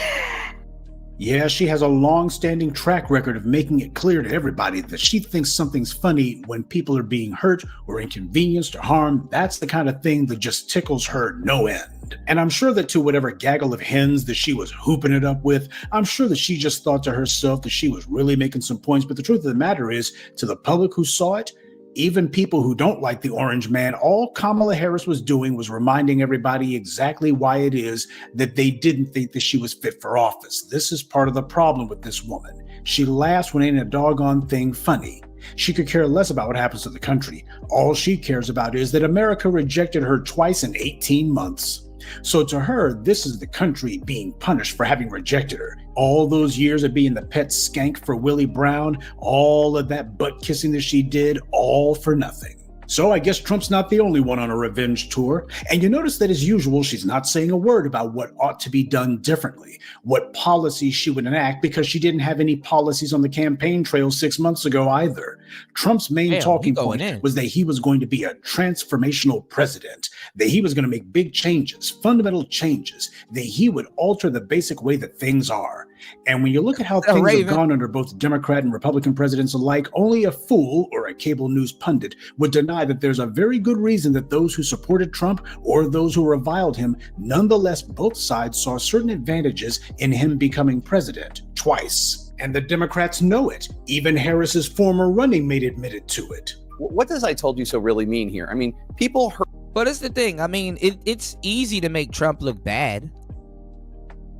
Yeah, she has a long-standing track record of making it clear to everybody that she thinks something's funny when people are being hurt or inconvenienced or harmed. That's the kind of thing that just tickles her no end. And I'm sure that to whatever gaggle of hens that she was hooping it up with, I'm sure that she just thought to herself that she was really making some points. But the truth of the matter is, to the public who saw it, even people who don't like the orange man, all Kamala Harris was doing was reminding everybody exactly why it is that they didn't think that she was fit for office. This is part of the problem with this woman. She laughs when ain't a doggone thing funny. She could care less about what happens to the country. All she cares about is that America rejected her twice in 18 months. So to her, this is the country being punished for having rejected her. All those years of being the pet skank for Willie Brown, all of that butt kissing that she did, all for nothing. So I guess Trump's not the only one on a revenge tour. And you notice that as usual, she's not saying a word about what ought to be done differently, what policies she would enact, because she didn't have any policies on the campaign trail 6 months ago either. Trump's main talking point was that he was going to be a transformational president, that he was going to make big changes, fundamental changes, that he would alter the basic way that things are. And when you look at how things have gone under both Democrat and Republican presidents alike, only a fool or a cable news pundit would deny that there's a very good reason that those who supported Trump or those who reviled him, nonetheless, both sides saw certain advantages in him becoming president twice. And the Democrats know it. Even Harris's former running mate admitted to it. What does I told you so really mean here? I mean, people heard. But that's the thing. I mean, it's easy to make Trump look bad.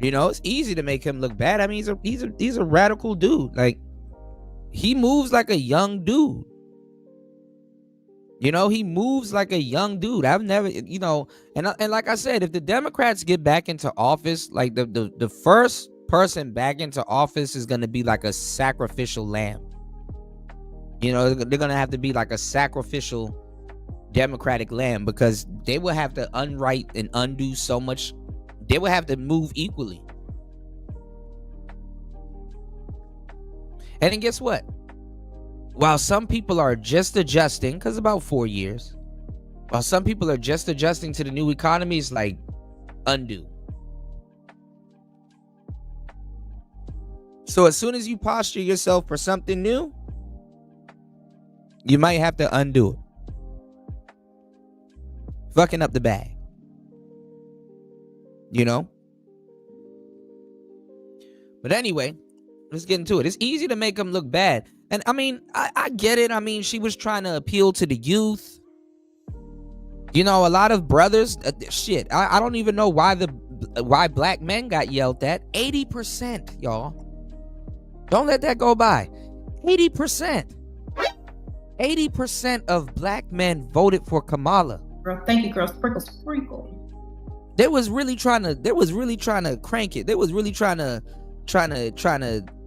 You know, it's easy to make him look bad. I mean, he's a radical dude. Like, he moves like a young dude. You know, he moves like a young dude. I've never, you know, and like I said, if the Democrats get back into office, like the first person back into office is going to be like a sacrificial lamb. You know, they're going to have to be like a sacrificial Democratic lamb because they will have to unwrite and undo so much. They will have to move equally. And then guess what? While some people are just adjusting, because about 4 years, while some people are just adjusting to the new economy, it's like undo. So as soon as you posture yourself for something new, you might have to undo it. Fucking up the bag. You know? But anyway, Let's get into it. It's easy to make them look bad. And I mean, I get it. I mean, she was trying to appeal to the youth. You know, a lot of brothers, I don't even know why black men got yelled at. 80%, y'all. Don't let that go by. 80%. 80% of black men voted for Kamala. Girl, thank you, girl. Sprinkle, sprinkle. They was really trying to crank it. They was really trying to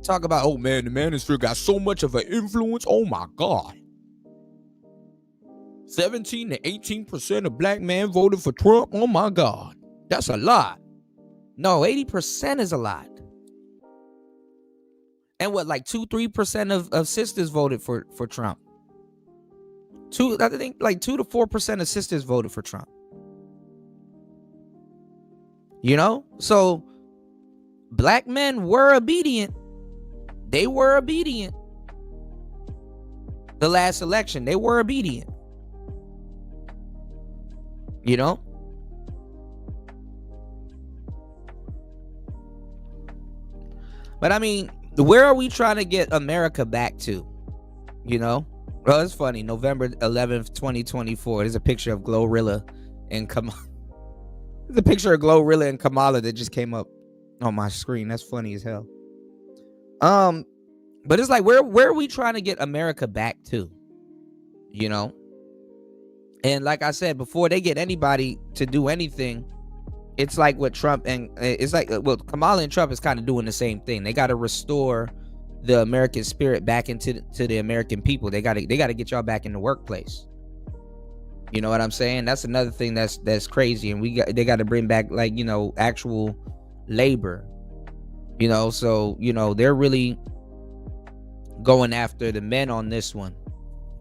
talk about, oh man, the manosphere got so much of an influence. Oh my God. 17 to 18% of black men voted for Trump. Oh my God. That's a lot. No, 80% is a lot. And what, like 2-3% of sisters voted for Trump. I think like 2 to 4% of sisters voted for Trump. You know? So black men were obedient. They were obedient. The last election, they were obedient. You know? But I mean, where are we trying to get America back to? You know? Well, it's funny. November 11th, 2024. There's a picture of Glorilla and Kamala. There's a picture of Glorilla and Kamala that just came up on my screen. That's funny as hell. But it's like, where are we trying to get America back to? You know? And like I said, before they get anybody to do anything, it's like what Trump and it's like, well, Kamala and Trump is kind of doing the same thing. They got to restore the American spirit back into the American people. They got to get y'all back in the workplace. You know what I'm saying? That's another thing that's crazy. And they got to bring back, like, you know, actual labor. You know, so, you know, they're really going after the men on this one.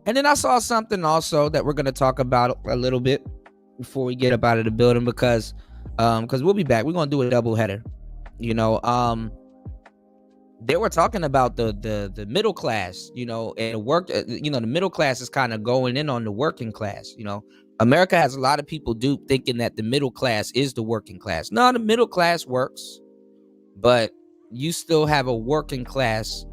And then I saw something also that we're going to talk about a little bit before we get up out of the building, because we'll be back. We're going to do a double header. You know, they were talking about the middle class, you know, and the middle class is kind of going in on the working class. You know, America has a lot of people thinking that the middle class is the working class. No, the middle class works, but you still have a working class.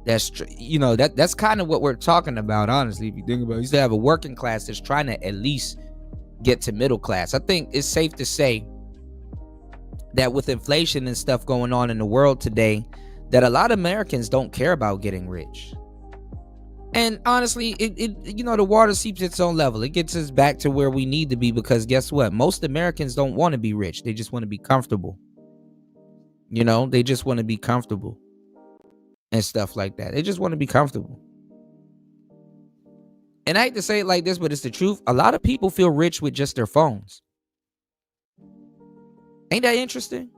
That's, you know, that's kind of what we're talking about, honestly. If you think about it, you still have a working class that's trying to at least get to middle class. I think it's safe to say that with inflation and stuff going on in the world today, that a lot of Americans don't care about getting rich. And honestly, it you know, the water seeps its own level. It gets us back to where we need to be, because guess what? Most Americans don't want to be rich. They just want to be comfortable. You know, they just want to be comfortable and stuff like that. They just want to be comfortable. And I hate to say it like this, but it's the truth. A lot of people feel rich with just their phones. Ain't that interesting?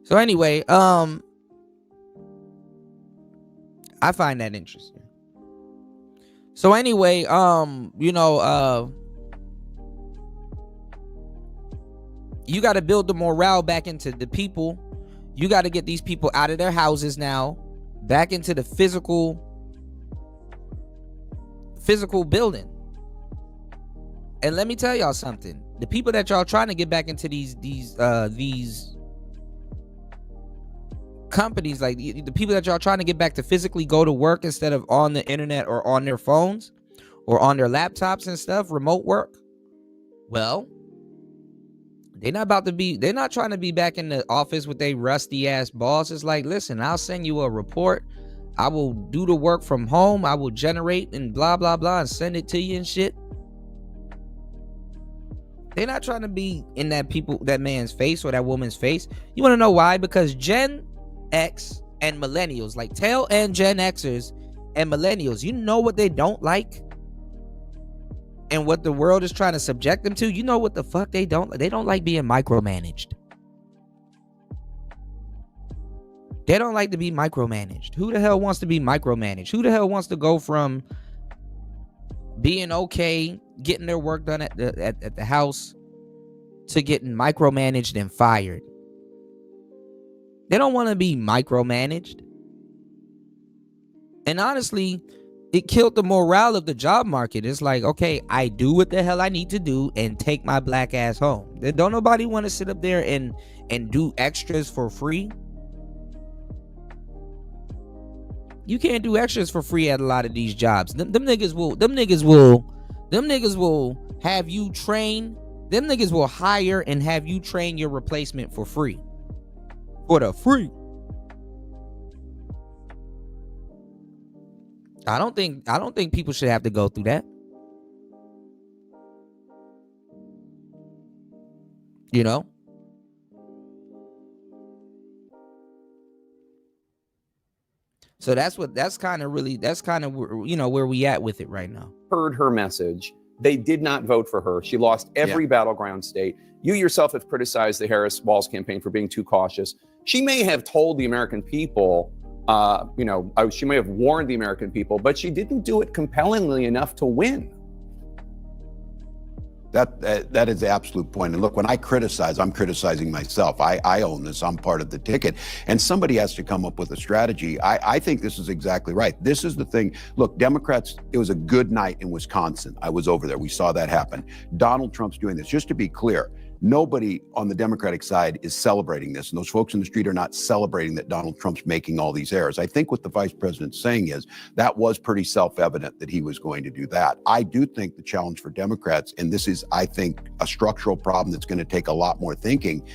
So anyway, I find that interesting. So anyway, you know, you got to build the morale back into the people. You got to get these people out of their houses now, back into the physical building. And let me tell y'all something. The people that y'all trying to get back into these companies, like the people that y'all trying to get back to physically go to work instead of on the internet or on their phones or on their laptops and stuff, remote work. Well, they're not trying to be back in the office with their rusty ass boss. It's like, listen, I'll send you a report. I will do the work from home. I will generate and blah, blah, blah, and send it to you and shit. They're not trying to be in that man's face or that woman's face. You want to know why? Because Gen X and millennials, like tail end Gen Xers and millennials, you know what they don't like? And what the world is trying to subject them to? You know what the fuck they don't like being micromanaged. They don't like to be micromanaged. Who the hell wants to be micromanaged? Who the hell wants to go from being okay, getting their work done at the house, to getting micromanaged and fired? They don't want to be micromanaged. And honestly, it killed the morale of the job market. It's like, okay, I do what the hell I need to do and take my black ass home. Don't nobody want to sit up there and do extras for free. You can't do extras for free at a lot of these jobs. Them niggas will have you train. Them niggas will hire and have you train your replacement for free. For the free. I don't think people should have to go through that. You know? So that's kind of where we at with it right now. Heard her message. They did not vote for her. She lost every battleground state. You yourself have criticized the Harris-Walz campaign for being too cautious. She may have told the American people, she may have warned the American people, but she didn't do it compellingly enough to win. That is the absolute point. And look, when I criticize, I'm criticizing myself. I own this. I'm part of the ticket. And somebody has to come up with a strategy. I think this is exactly right. This is the thing. Look, Democrats, it was a good night in Wisconsin. I was over there. We saw that happen. Donald Trump's doing this. Just to be clear, nobody on the Democratic side is celebrating this. And those folks in the street are not celebrating that Donald Trump's making all these errors. I think what the vice president's saying is that was pretty self-evident that he was going to do that. I do think the challenge for Democrats, and this is, I think, a structural problem that's going to take a lot more thinking.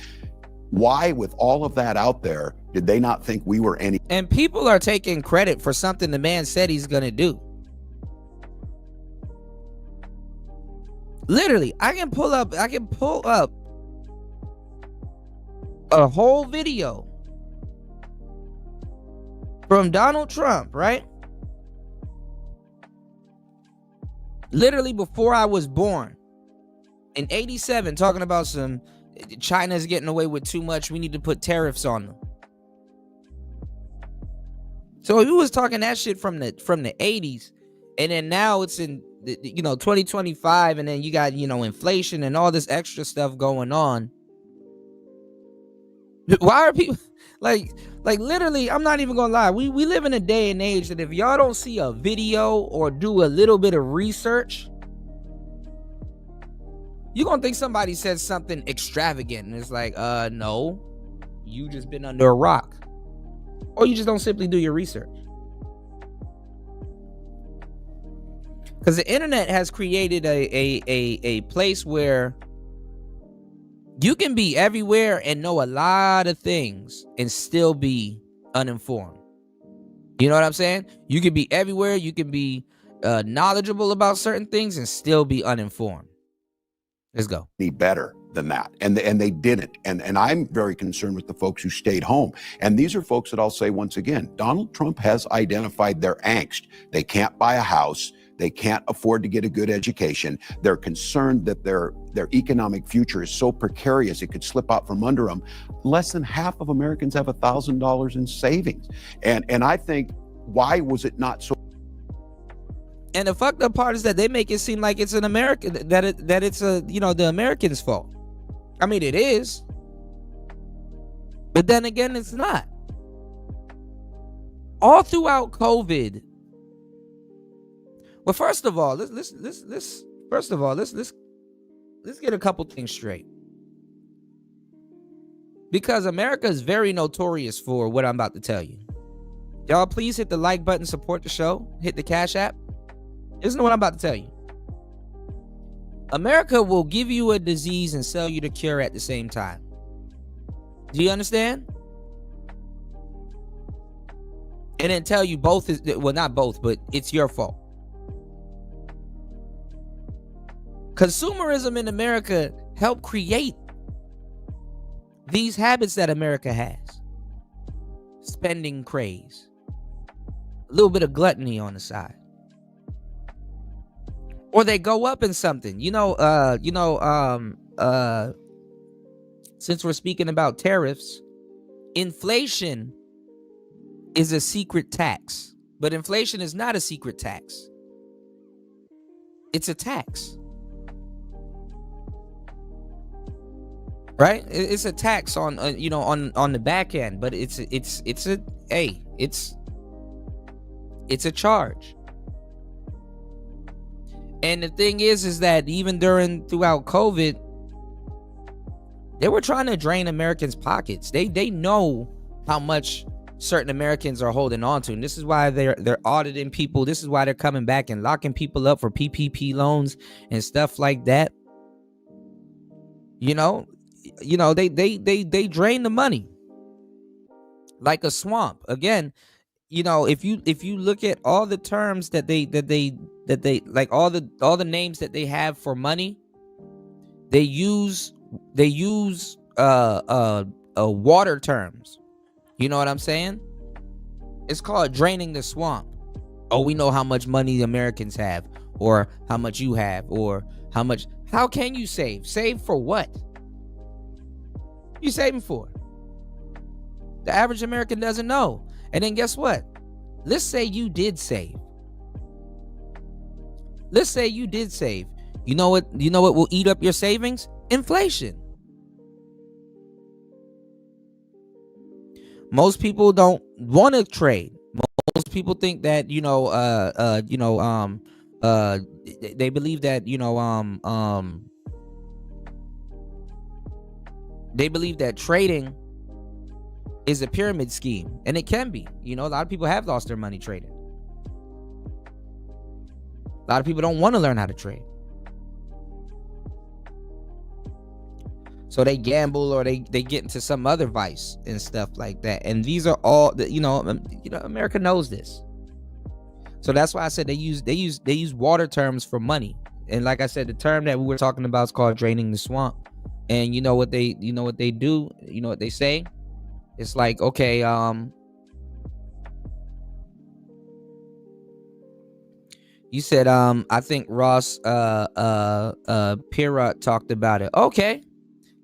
Why, with all of that out there, did they not think we were any? And people are taking credit for something the man said he's going to do. Literally, I can pull up a whole video from Donald Trump, right? Literally before I was born in 87, talking about some China's getting away with too much. We need to put tariffs on them. So he was talking that shit from the 80s, and then now it's in 2025, and then you got inflation and all this extra stuff going on. Why are people like literally, I'm not even gonna lie, we live in a day and age that if y'all don't see a video or do a little bit of research, you're gonna think somebody said something extravagant, and it's like, no, you just been under a rock, or you just don't simply do your research. Because the internet has created a place where you can be everywhere and know a lot of things and still be uninformed. You know what I'm saying? You can be everywhere. You can be knowledgeable about certain things and still be uninformed. Let's go. Be better than that. And they didn't. And I'm very concerned with the folks who stayed home. And these are folks that I'll say once again, Donald Trump has identified their angst. They can't buy a house. They can't afford to get a good education. They're concerned that their economic future is so precarious it could slip out from under them. Less than half of Americans have $1,000 in savings. And I think, why was it not so? And the fucked up part is that they make it seem like it's an American, that it's the Americans' fault. I mean, it is, but then again, it's not. All throughout COVID. Well, first of all, let's get a couple things straight. Because America is very notorious for what I'm about to tell you. Y'all, please hit the like button, support the show, hit the Cash App. Listen to what I'm about to tell you. America will give you a disease and sell you the cure at the same time. Do you understand? And then tell you both is, well, not both, but it's your fault. Consumerism in America helped create these habits that America has. Spending craze. A little bit of gluttony on the side. Or they go up in something. Since we're speaking about tariffs, inflation is a secret tax. But inflation is not a secret tax. It's a tax. Right? It's a tax on on the back end, but it's a charge. And the thing is that even throughout COVID, they were trying to drain Americans' pockets. They know how much certain Americans are holding on to. And this is why they're auditing people. This is why they're coming back and locking people up for PPP loans and stuff like that. You know, they drain the money like a swamp. Again, you know, if you look at all the terms that they like, all the names that they have for money, they use water terms. You know what I'm saying? It's called draining the swamp. Oh, we know how much money the Americans have, or how much you have, or how much. How can you save? Save for what? You saving for? The average American doesn't know. And then guess what? Let's say you did save. Let's say you did save. You know what will eat up your savings? Inflation. Most people don't want to trade. Most people think that, they believe that, they believe that trading is a pyramid scheme, and it can be. You know, a lot of people have lost their money trading. A lot of people don't want to learn how to trade. So they gamble, or they get into some other vice and stuff like that. And these are all, America knows this. So that's why I said they use water terms for money. And like I said, the term that we were talking about is called draining the swamp. And you know what they do? You know what they say? It's like, okay, you said, I think Ross Pirot talked about it. Okay.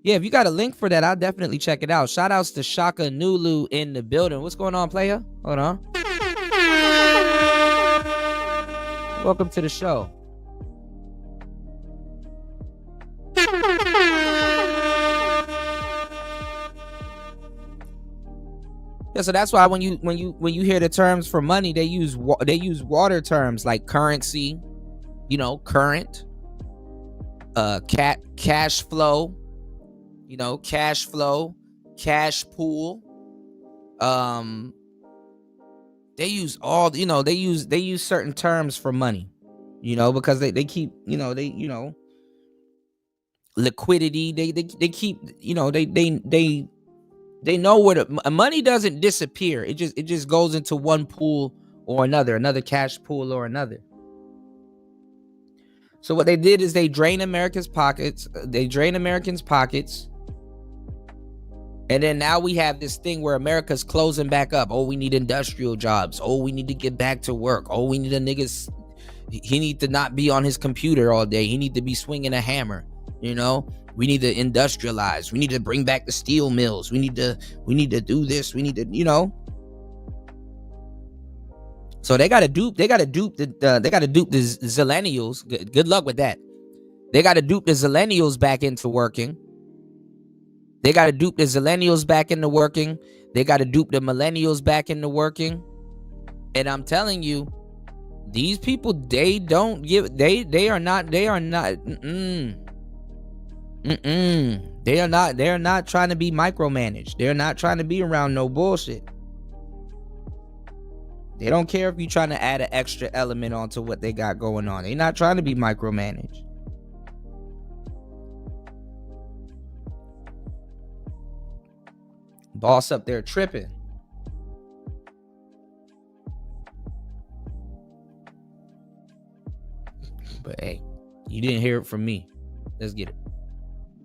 Yeah, if you got a link for that, I'll definitely check it out. Shout outs to Shaka Nulu in the building. What's going on, player? Hold on. Welcome to the show. Yeah, so that's why when you hear the terms for money, they use water terms like currency, current, cash flow, cash flow, cash pool. They use all, they use certain terms for money, because they keep, liquidity. They keep, they know where the money doesn't disappear. It just goes into one pool or another cash pool or another. So what they did is they drain Americans' pockets. And then now we have this thing where America's closing back up. Oh, we need industrial jobs. Oh, we need to get back to work. Oh, we need a nigga. He need to not be on his computer all day. He need to be swinging a hammer. We need to industrialize. We need to bring back the steel mills. We need to do this. We need to, So they got to dupe the zillennials. Good luck with that. They got to dupe the zillennials back into working. They got to dupe the zillennials back into working. They got to dupe the millennials back into working. And I'm telling you, these people, they are not trying to be micromanaged. They're not trying to be around no bullshit. They don't care if you're trying to add an extra element onto what they got going on. They're not trying to be micromanaged. Boss up there tripping. But hey, you didn't hear it from me. Let's get it.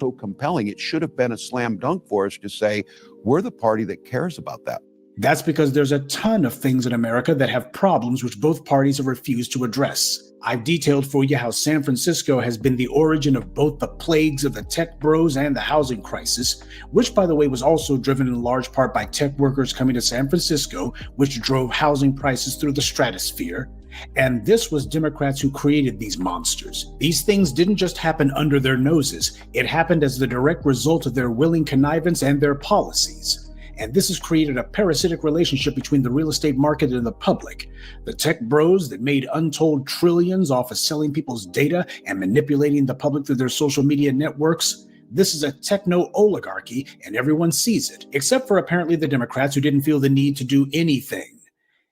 So compelling, it should have been a slam dunk for us to say we're the party that cares about that. That's because there's a ton of things in America that have problems which both parties have refused to address. I've detailed for you how San Francisco has been the origin of both the plagues of the tech bros and the housing crisis, which, by the way, was also driven in large part by tech workers coming to San Francisco, which drove housing prices through the stratosphere. And this was Democrats who created these monsters. These things didn't just happen under their noses. It happened as the direct result of their willing connivance and their policies. And this has created a parasitic relationship between the real estate market and the public. The tech bros that made untold trillions off of selling people's data and manipulating the public through their social media networks, This is a techno oligarchy, and everyone sees it, except for apparently the Democrats who didn't feel the need to do anything.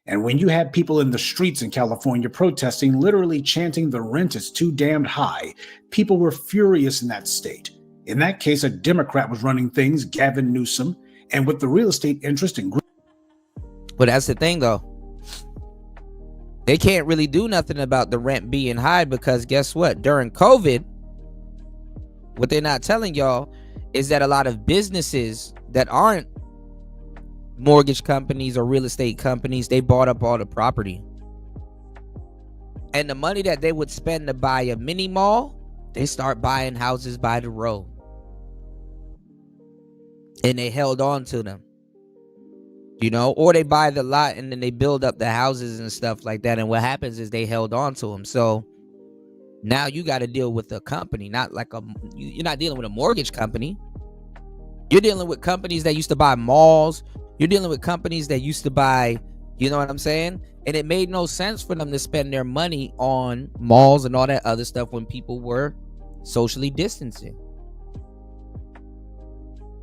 And when you had people in the streets in California protesting, literally chanting the rent is too damned high, people were furious in that state. In that case, a Democrat was running things, Gavin Newsom, and with the real estate interest in. But that's the thing, though. They can't really do nothing about the rent being high because guess what? During COVID, what they're not telling y'all is that a lot of businesses that aren't mortgage companies or real estate companies, they bought up all the property. And the money that they would spend to buy a mini mall, they start buying houses by the road. And they held on to them. You know, or they buy the lot and then they build up the houses and stuff like that. And what happens is they held on to them. So now you got to deal with a company, not like you're not dealing with a mortgage company. You're dealing with companies that used to buy malls. You're dealing with companies that used to buy, you know what I'm saying? And it made no sense for them to spend their money on malls and all that other stuff when people were socially distancing.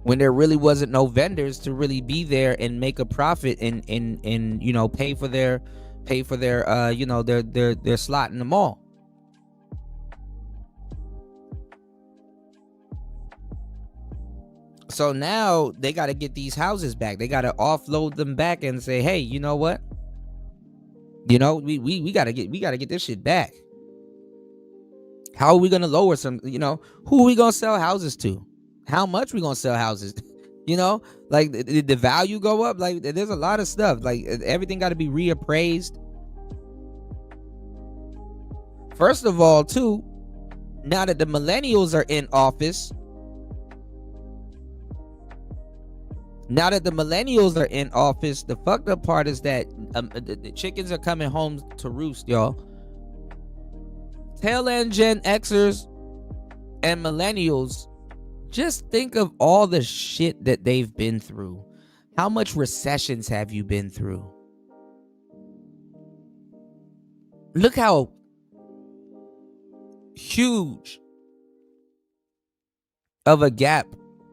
When there really wasn't no vendors to really be there and make a profit and you know pay for their you know their slot in the mall. So now they got to get these houses back. They got to offload them back and say, hey, you know what? You know, we gotta get this shit back. How are we gonna lower some? You know, who are we gonna sell houses to? How much we gonna sell houses? You know, like the value go up. Like there's a lot of stuff. Like everything got to be reappraised. First of all, too, now that the millennials are in office, the fucked up part is that the chickens are coming home to roost, y'all. Tail end Gen Xers and millennials, just think of all the shit that they've been through. How much recessions have you been through? Look how huge of a gap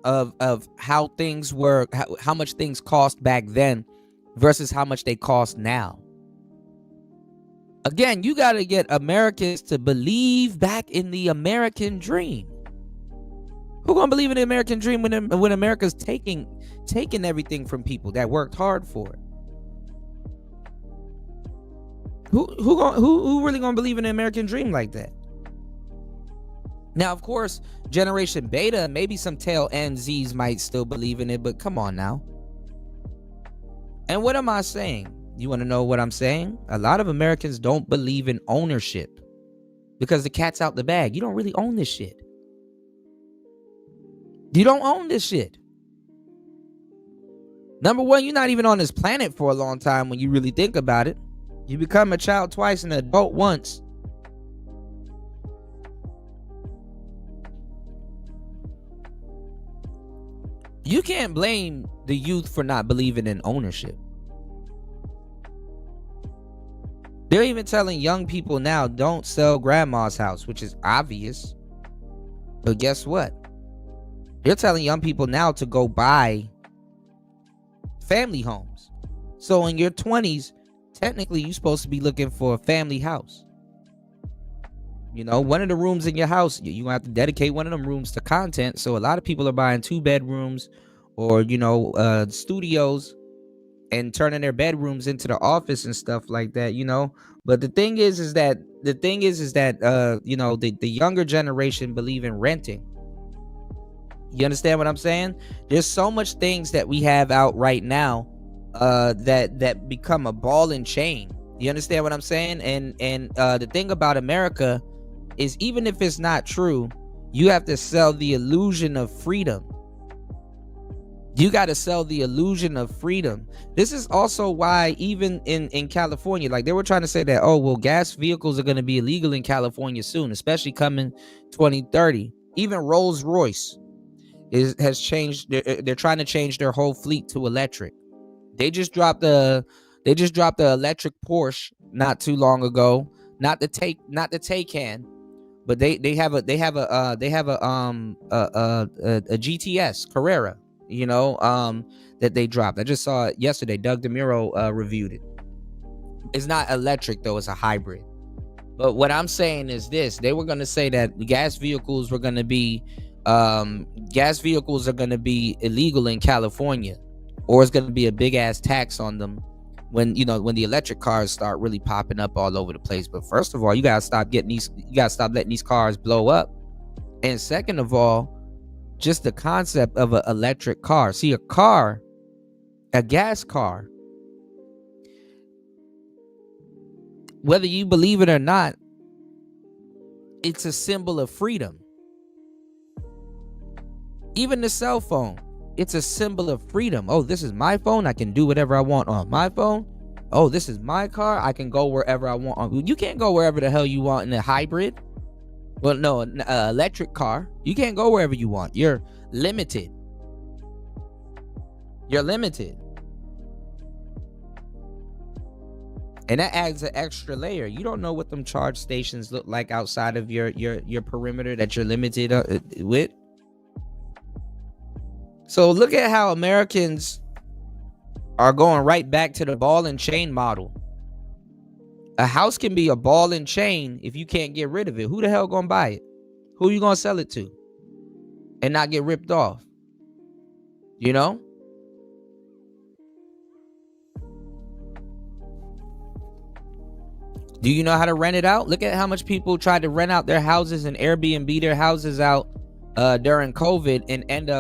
of how things were, how much things cost back then versus how much they cost now. Again, you got to get Americans to believe back in the American dream. Who gonna believe in the American dream when America's taking everything from people that worked hard for it? Who really gonna believe in the American dream like that? Now, of course, Generation Beta, maybe some tail end Zs might still believe in it, but come on now. And what am I saying? You want to know what I'm saying? A lot of Americans don't believe in ownership because the cat's out the bag. You don't really own this shit. You don't own this shit. Number one, you're not even on this planet for a long time when you really think about it. You become a child twice and an adult once. You can't blame the youth for not believing in ownership. They're even telling young people now, don't sell grandma's house, which is obvious. But guess what? They're telling young people now to go buy family homes. So in your 20s, technically you're supposed to be looking for a family house. You know, one of the rooms in your house, you have to dedicate one of them rooms to content. So a lot of people are buying 2 bedrooms or, you know, studios and turning their bedrooms into the office and stuff like that, you know. But the thing is that you know, the younger generation believe in renting. You understand what I'm saying? There's so much things that we have out right now that become a ball and chain. You understand what I'm saying? And the thing about America is, even if it's not true, you have to sell the illusion of freedom. You got to sell the illusion of freedom. This is also why even in California, like they were trying to say that, oh, well, gas vehicles are going to be illegal in California soon, especially coming 2030. Even Rolls-Royce has changed. They're trying to change their whole fleet to electric. They just dropped the electric Porsche not too long ago. Not the Taycan, But they have a GTS Carrera, you know, that they dropped. I just saw it yesterday. Doug DeMuro reviewed it. It's not electric though, it's a hybrid. But what I'm saying is this: they were gonna say that gas vehicles are gonna be illegal in California, or it's gonna be a big ass tax on them when the electric cars start really popping up all over the place. But first of all, you gotta stop letting these cars blow up. And second of all, just the concept of an electric car. See, a gas car, whether you believe it or not, it's a symbol of freedom. Even the cell phone, it's a symbol of freedom. Oh, this is my phone. I can do whatever I want on my phone. Oh, this is my car. I can go wherever I want. You can't go wherever the hell you want in a hybrid. Well, no, an electric car. You can't go wherever you want. You're limited. You're limited. And that adds an extra layer. You don't know what them charge stations look like outside of your perimeter that you're limited with. So look at how Americans are going right back to the ball and chain model. A house can be a ball and chain if you can't get rid of it. Who the hell gonna buy it? Who you gonna sell it to and not get ripped off? You know? Do you know how to rent it out? Look at how much people tried to rent out their houses and Airbnb their houses out during COVID and end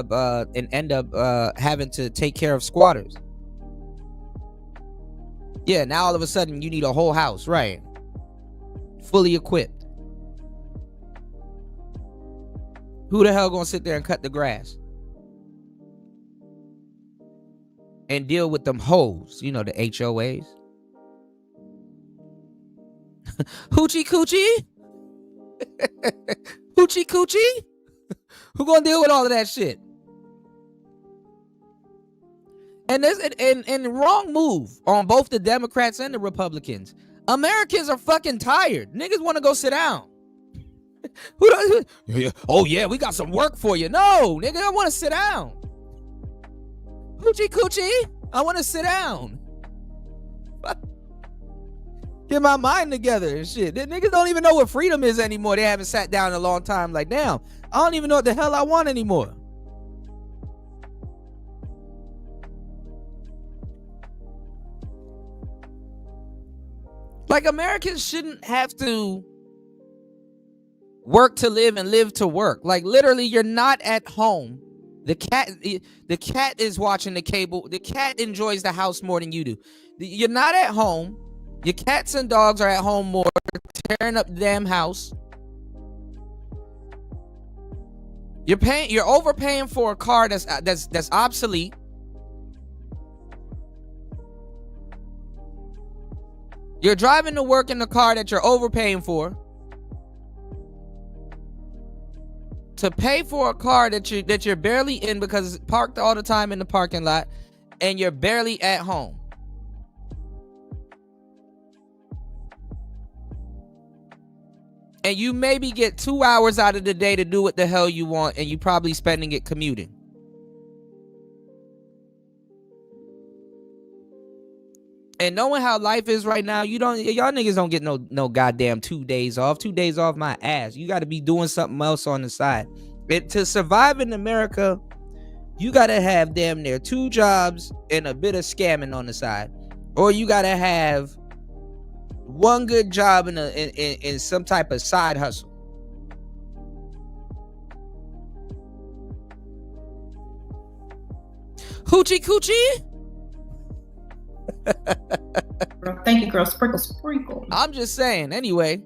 up having to take care of squatters. Yeah, now all of a sudden you need a whole house, right? Fully equipped. Who the hell gonna sit there and cut the grass? And deal with them hoes, you know, the HOAs. Hoochie coochie? Hoochie coochie? Who gonna deal with all of that shit? And there's and wrong move on both the Democrats and the Republicans. Americans are fucking tired. Niggas want to go sit down. Oh yeah, we got some work for you. No, nigga, I want to sit down. Hoochie coochie, I want to sit down. Get my mind together and shit. The niggas don't even know what freedom is anymore. They haven't sat down in a long time. Like, damn, I don't even know what the hell I want anymore. Like, Americans shouldn't have to work to live and live to work. Like, literally, you're not at home. The cat is watching the cable. The cat enjoys the house more than you do. You're not at home. Your cats and dogs are at home more, tearing up the damn house. You're overpaying for a car that's obsolete. You're driving to work in the car that you're overpaying for. To pay for a car that you're barely in because it's parked all the time in the parking lot and you're barely at home. And you maybe get 2 hours out of the day to do what the hell you want, and you probably spending it commuting. And knowing how life is right now, y'all niggas don't get no goddamn 2 days off. 2 days off my ass. You got to be doing something else on the side. To survive in America, you got to have damn near 2 jobs and a bit of scamming on the side, or you got to have one good job in some type of side hustle. Hoochie coochie? Thank you, girl. Sprinkle, sprinkle. I'm just saying. Anyway,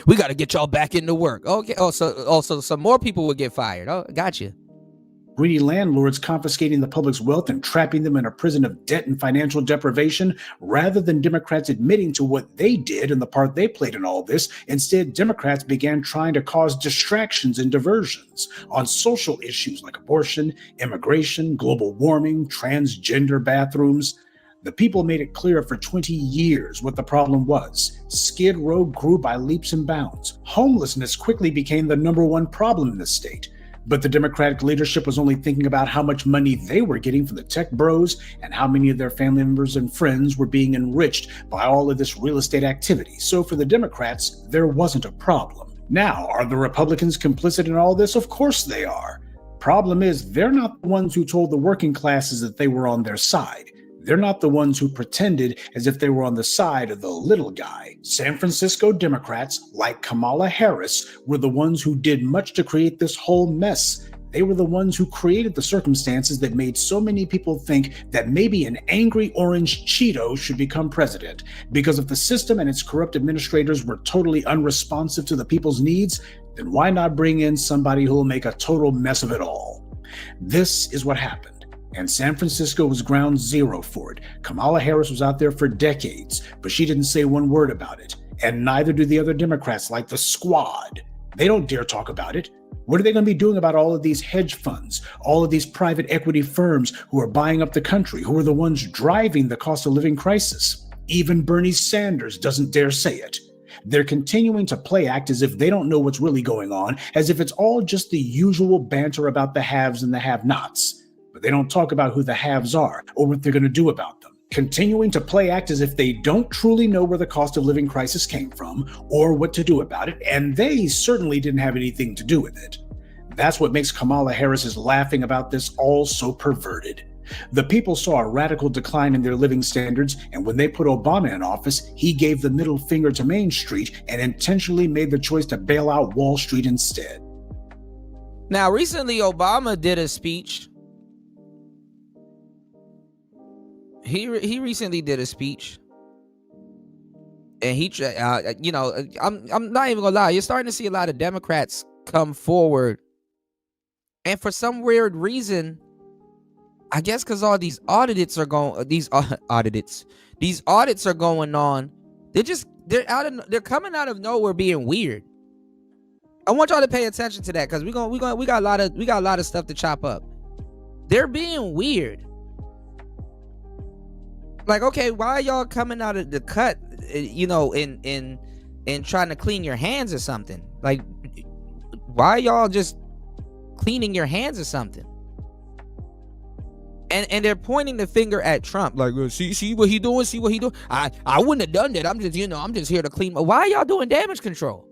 we got to get y'all back into work. Okay. Also, some more people will get fired. Oh, gotcha. Greedy landlords confiscating the public's wealth and trapping them in a prison of debt and financial deprivation, rather than Democrats admitting to what they did and the part they played in all this. Instead, Democrats began trying to cause distractions and diversions on social issues like abortion, immigration, global warming, transgender bathrooms. The people made it clear for 20 years what the problem was. Skid Row grew by leaps and bounds. Homelessness quickly became the #1 problem in the state. But the Democratic leadership was only thinking about how much money they were getting from the tech bros and how many of their family members and friends were being enriched by all of this real estate activity. So for the Democrats, there wasn't a problem. Now, are the Republicans complicit in all this? Of course they are. Problem is, they're not the ones who told the working classes that they were on their side. They're not the ones who pretended as if they were on the side of the little guy. San Francisco Democrats, like Kamala Harris, were the ones who did much to create this whole mess. They were the ones who created the circumstances that made so many people think that maybe an angry orange Cheeto should become president. Because if the system and its corrupt administrators were totally unresponsive to the people's needs, then why not bring in somebody who will make a total mess of it all? This is what happened. And San Francisco was ground zero for it. Kamala Harris was out there for decades, but she didn't say one word about it. And neither do the other Democrats like the Squad. They don't dare talk about it. What are they going to be doing about all of these hedge funds, all of these private equity firms who are buying up the country, who are the ones driving the cost of living crisis? Even Bernie Sanders doesn't dare say it. They're continuing to play act as if they don't know what's really going on, as if it's all just the usual banter about the haves and the have-nots. But they don't talk about who the haves are or what they're going to do about them. Continuing to play act as if they don't truly know where the cost of living crisis came from or what to do about it, and they certainly didn't have anything to do with it. That's what makes Kamala Harris's laughing about this all so perverted. The people saw a radical decline in their living standards, and when they put Obama in office, he gave the middle finger to Main Street and intentionally made the choice to bail out Wall Street instead. Now, recently, Obama did a speech. He recently did a speech, and I'm not even gonna lie. You're starting to see a lot of Democrats come forward, and for some weird reason, I guess because all these audits are going on. They're coming out of nowhere being weird. I want y'all to pay attention to that because we got a lot of stuff to chop up. They're being weird. Like, okay, why are y'all coming out of the cut, and trying to clean your hands or something? Like, why are y'all just cleaning your hands or something? And they're pointing the finger at Trump, like, see what he doing, see what he doing. I wouldn't have done that. I'm just here to clean. Why are y'all doing damage control?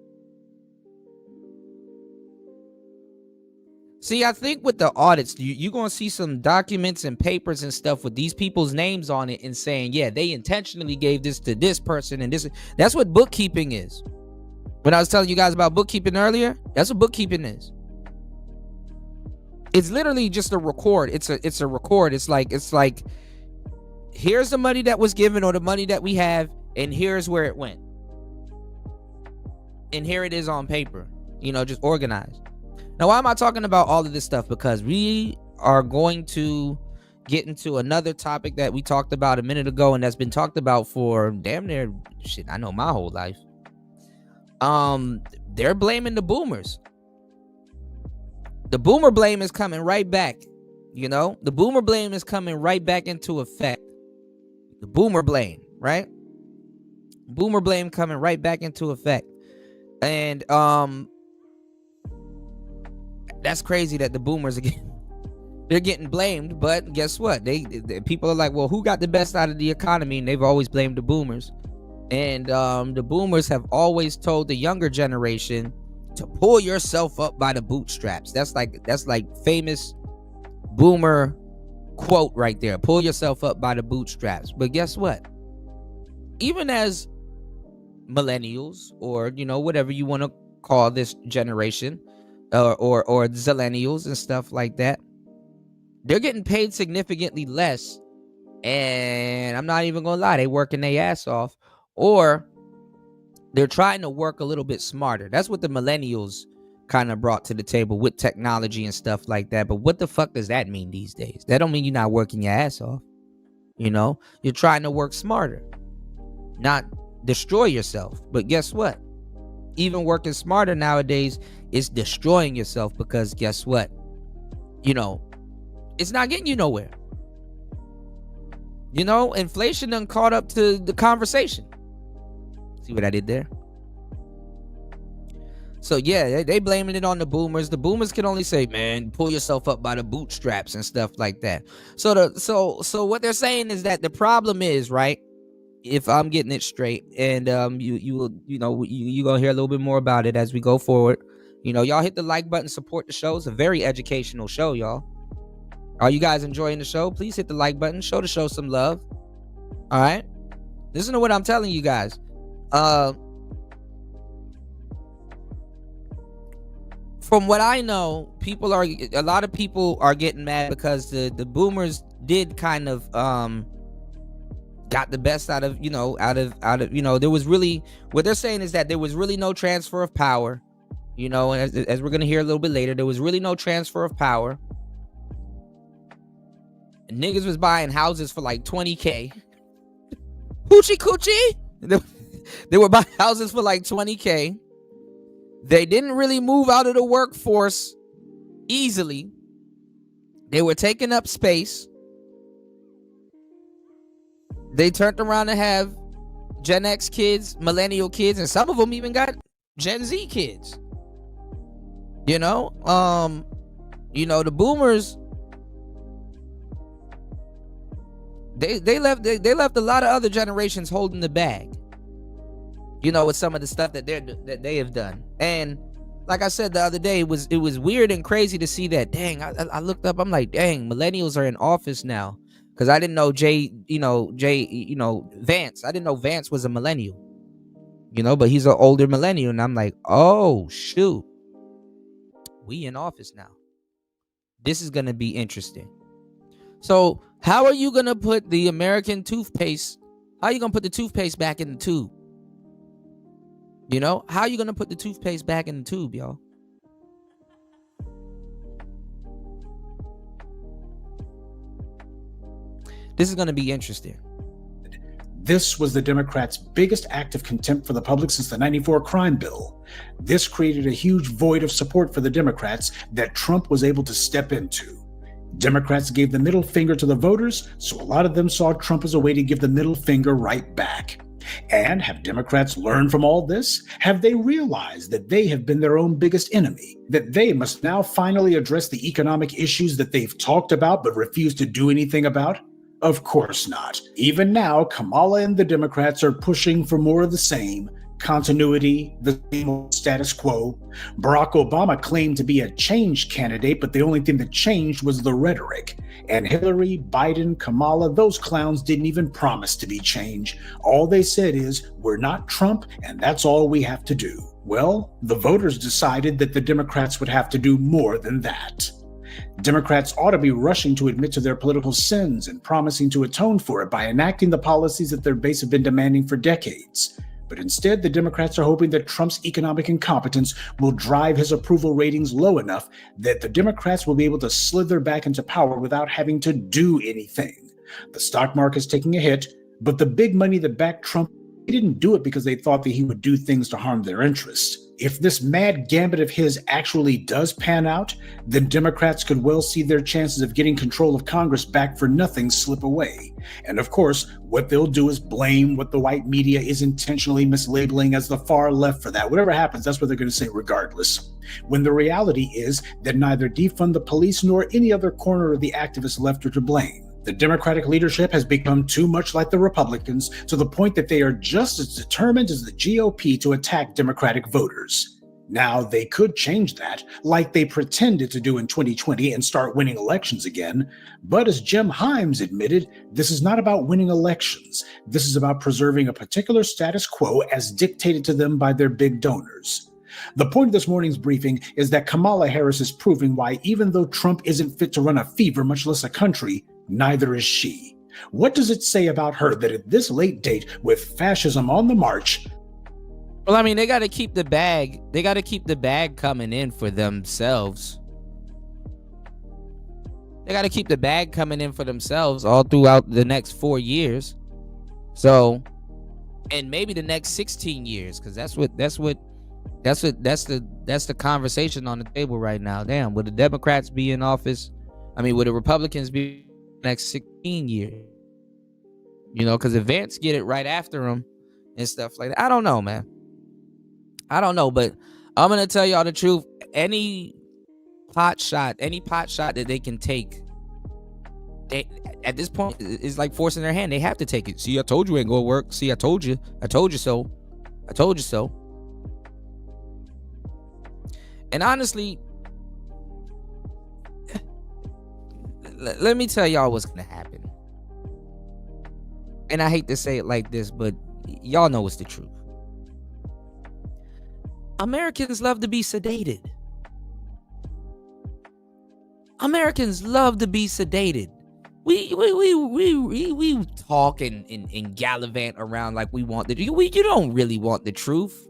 See, I think with the audits, you're going to see some documents and papers and stuff with these people's names on it and saying, yeah, they intentionally gave this to this person and this. That's what bookkeeping is. When I was telling you guys about bookkeeping earlier, that's what bookkeeping is. It's literally just a record. It's a record. It's like here's the money that was given or the money that we have, and here's where it went. And here it is on paper, just organized. Now, why am I talking about all of this stuff? Because we are going to get into another topic that we talked about a minute ago, and that's been talked about for damn near I know my whole life. They're blaming the boomers. The boomer blame is coming right back. The boomer blame is coming right back into effect. The boomer blame, right? Boomer blame coming right back into effect. And that's crazy that the boomers they're getting blamed, but guess what? They people are like, well, who got the best out of the economy? And they've always blamed the boomers. And the boomers have always told the younger generation to pull yourself up by the bootstraps. That's like famous boomer quote right there. Pull yourself up by the bootstraps. But guess what? Even as millennials, or whatever you want to call this generation, or zillennials and stuff like that, they're getting paid significantly less. And I'm not even gonna lie, they working their ass off, or they're trying to work a little bit smarter. That's what the millennials kind of brought to the table with technology and stuff like that. But what the fuck does that mean these days? That don't mean you're not working your ass off. You're trying to work smarter, not destroy yourself. But guess what? Even working smarter nowadays is destroying yourself, because guess what? It's not getting you nowhere. You know, inflation done caught up to the conversation. See what I did there? So yeah, they blaming it on the boomers. The boomers can only say, man, pull yourself up by the bootstraps and stuff like that. So what they're saying is that the problem is, right, if I'm getting it straight, and you gonna hear a little bit more about it as we go forward. You know, y'all hit the like button, support the show. It's a very educational show, y'all. Are you guys enjoying the show? Please hit the like button, show the show some love. All right, listen to what I'm telling you guys. From what I know, a lot of people are getting mad because the boomers did kind of got the best out of there was really, what they're saying is that there was really no transfer of power. You know, as we're gonna hear a little bit later, there was really no transfer of power. Niggas was buying houses for like $20K. Hoochie coochie. They were buying houses for like $20K. They didn't really move out of the workforce easily. They were taking up space. They turned around to have Gen X kids, millennial kids, and some of them even got Gen Z kids. You know, the boomers, they left a lot of other generations holding the bag. You know, with some of the stuff that they have done. And like I said the other day, it was weird and crazy to see that. Dang, I looked up, I'm like, dang, millennials are in office now. Because I didn't know Vance. I didn't know Vance was a millennial. You know, but he's an older millennial. And I'm like, oh, shoot. We in office now. This is going to be interesting. So how are you going to put the American toothpaste, how are you going to put the toothpaste back in the tube? You know, how are you going to put the toothpaste back in the tube, y'all? This is going to be interesting. This was the Democrats' biggest act of contempt for the public since the '94 crime bill. This created a huge void of support for the Democrats that Trump was able to step into. Democrats gave the middle finger to the voters, so a lot of them saw Trump as a way to give the middle finger right back. And have Democrats learned from all this? Have they realized that they have been their own biggest enemy? That they must now finally address the economic issues that they've talked about but refuse to do anything about? Of course not. Even now, Kamala and the Democrats are pushing for more of the same. Continuity, the same old status quo. Barack Obama claimed to be a change candidate, but the only thing that changed was the rhetoric. And Hillary, Biden, Kamala, those clowns didn't even promise to be change. All they said is, we're not Trump, and that's all we have to do. Well, the voters decided that the Democrats would have to do more than that. Democrats ought to be rushing to admit to their political sins and promising to atone for it by enacting the policies that their base have been demanding for decades. But instead, the Democrats are hoping that Trump's economic incompetence will drive his approval ratings low enough that the Democrats will be able to slither back into power without having to do anything. The stock market is taking a hit, but the big money that backed Trump, they didn't do it because they thought that he would do things to harm their interests. If this mad gambit of his actually does pan out, then Democrats could well see their chances of getting control of Congress back for nothing slip away. And of course, what they'll do is blame what the white media is intentionally mislabeling as the far left for that. Whatever happens, that's what they're going to say regardless. When the reality is that neither defund the police nor any other corner of the activist left are to blame. The Democratic leadership has become too much like the Republicans to the point that they are just as determined as the GOP to attack Democratic voters. Now, they could change that, like they pretended to do in 2020 and start winning elections again. But as Jim Himes admitted, this is not about winning elections. This is about preserving a particular status quo as dictated to them by their big donors. The point of this morning's briefing is that Kamala Harris is proving why, even though Trump isn't fit to run a fever, much less a country, neither is she. What does it say about her that at this late date, with fascism on the march? Well, I mean, they got to keep the bag. They got to keep the bag coming in for themselves. They got to keep the bag coming in for themselves all throughout the next 4 years. So, and maybe the next 16 years, because that's the conversation on the table right now. Damn, will the Democrats be in office? I mean, will the Republicans be next 16 years? You know, because Vance get it right after him and stuff like that. I don't know, man. I don't know, but I'm gonna tell y'all the truth. Any pot shot that they can take, they at this point is like forcing their hand. They have to take it. See, I told you it ain't gonna work. See, I told you so. I told you so. And honestly, let me tell y'all what's gonna happen. And I hate to say it like this, but y'all know it's the truth. Americans love to be sedated. Americans love to be sedated. We talk and gallivant around like we want the truth. You don't really want the truth.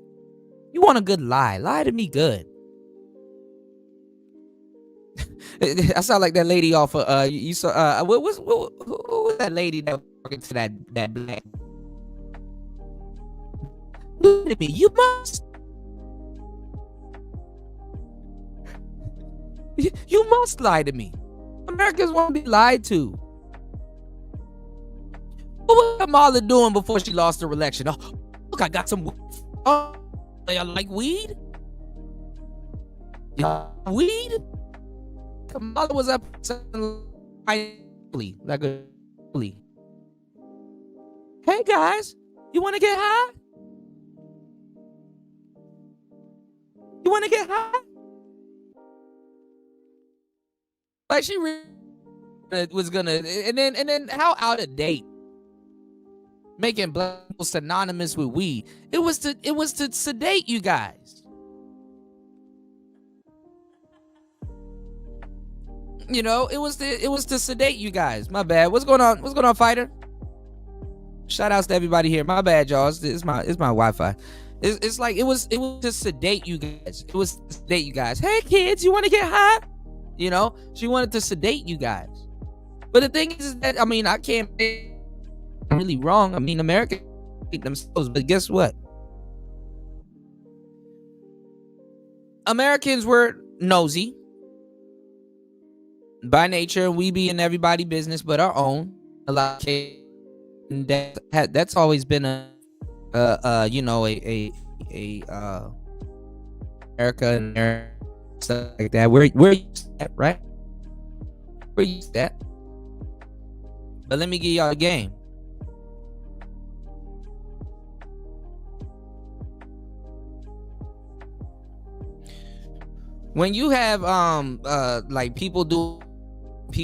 You want a good lie. Lie to me good. I sound like that lady off of you saw who was that lady that was talking to that black? Look at me, you must lie to me. Americans want to be lied to. What was Kamala doing before she lost her election? Oh, look, I got some. Oh, y'all like weed? Weed? Kamala was up like a. Hey guys, you want to get high? You want to get high? Like she was gonna, and then how out of date? Making black people synonymous with weed. It was to sedate you guys. You know, it was to sedate you guys. My bad. What's going on? What's going on, fighter? Shout outs to everybody here. My bad, y'all. It's my Wi-Fi. It's like it was to sedate you guys. It was to sedate you guys. Hey kids, you want to get high? You know, she wanted to sedate you guys. But the thing is that, I mean, I can't be really wrong. I mean, Americans hate themselves, but guess what? Americans were nosy by nature, and we be in everybody's business but our own. A lot of cases, and that's always been a America and stuff like that. We're used to that, right? We're used to that. But let me give y'all a game. When you have like people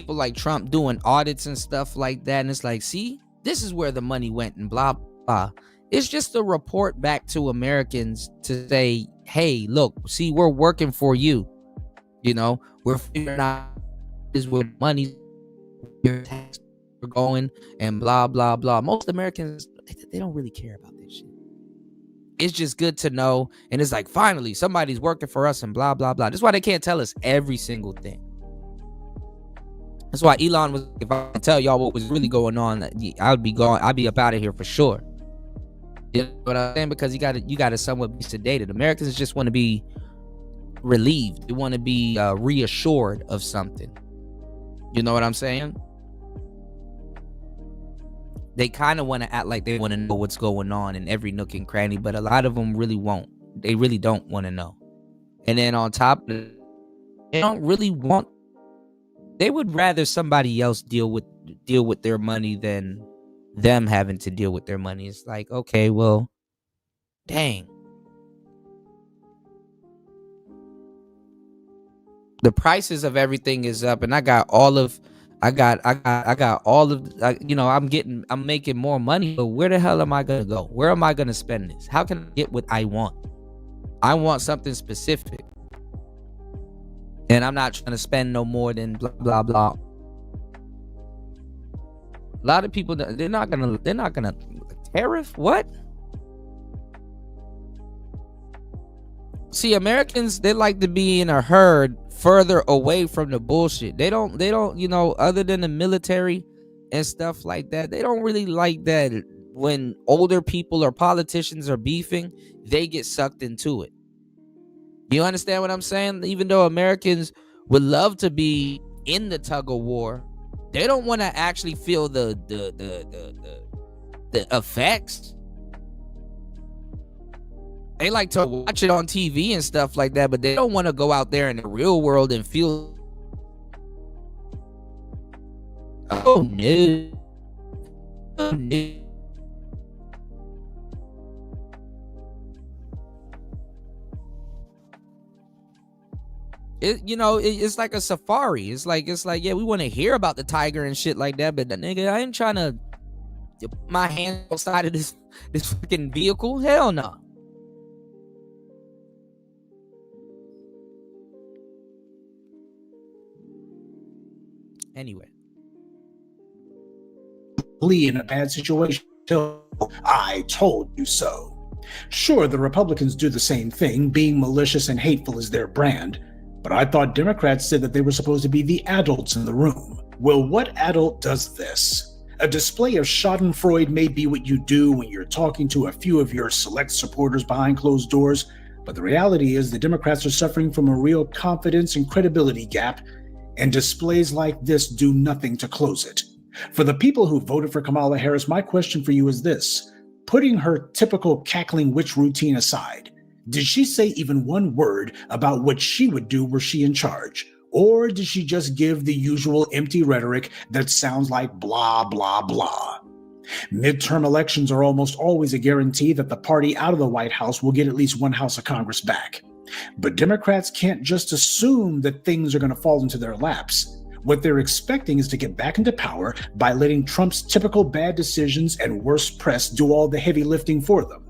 like Trump doing audits and stuff like that, and it's like, see, this is where the money went and blah blah. It's just a report back to Americans to say, hey, look, see, we're working for you. You know, we're figuring out is where money, your tax are going, and blah blah blah. Most Americans, they don't really care about this shit. It's just good to know, and it's like, finally somebody's working for us and blah blah blah. That's why they can't tell us every single thing. That's why Elon was, if I could tell y'all what was really going on, I'd be gone. I'd be up out of here for sure. You know what I'm saying? Because you gotta somewhat be sedated. Americans just want to be relieved. They want to be reassured of something. You know what I'm saying? They kind of want to act like they want to know what's going on in every nook and cranny, but a lot of them really won't. They really don't want to know. And then on top of it, they don't really want. They would rather somebody else deal with their money than them having to deal with their money. It's like, okay, well, dang. The prices of everything is up, and I'm making more money, but where the hell am I gonna go? Where am I gonna spend this? How can I get what I want? I want something specific, and I'm not trying to spend no more than blah blah blah. A lot of people, they're not gonna tariff what? See, Americans, they like to be in a herd further away from the bullshit. They don't, you know, other than the military and stuff like that, they don't really like that when older people or politicians are beefing, they get sucked into it. You understand what I'm saying? Even though Americans would love to be in the tug of war, they don't want to actually feel the the effects. They like to watch it on TV and stuff like that, but they don't want to go out there in the real world and feel. Oh no. Oh no. It's like a safari. It's like, yeah, we want to hear about the tiger and shit like that, but nigga, I ain't trying to my hand outside of this fucking vehicle. Hell no. Anyway. Lee in a bad situation. I told you so. Sure, the Republicans do the same thing, being malicious and hateful is their brand. But I thought Democrats said that they were supposed to be the adults in the room. Well, what adult does this? A display of schadenfreude may be what you do when you're talking to a few of your select supporters behind closed doors, but the reality is the Democrats are suffering from a real confidence and credibility gap, and displays like this do nothing to close it. For the people who voted for Kamala Harris, my question for you is this. Putting her typical cackling witch routine aside, did she say even one word about what she would do were she in charge? Or did she just give the usual empty rhetoric that sounds like blah, blah, blah? Midterm elections are almost always a guarantee that the party out of the White House will get at least one House of Congress back. But Democrats can't just assume that things are going to fall into their laps. What they're expecting is to get back into power by letting Trump's typical bad decisions and worse press do all the heavy lifting for them.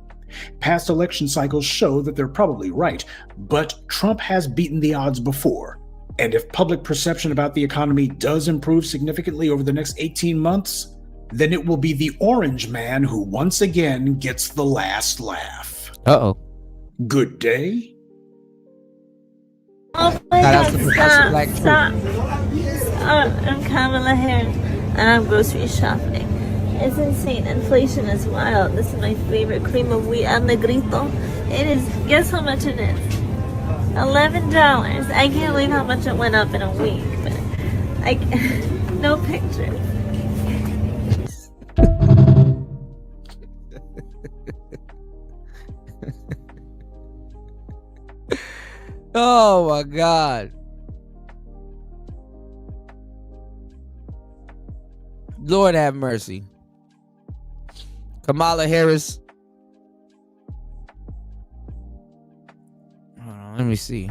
Past election cycles show that they're probably right, but Trump has beaten the odds before. And if public perception about the economy does improve significantly over the next 18 months, then it will be the orange man who once again gets the last laugh. Uh-oh. Good day. Oh my God, stop. I'm Kamala Harris, and I'm grocery shopping. It's insane. Inflation is wild. This is my favorite cream of wheat al negrito. It is, guess how much it is? $11. I can't believe how much it went up in a week, but no pictures. Oh my God. Lord have mercy. Kamala Harris. Hold on, let me see.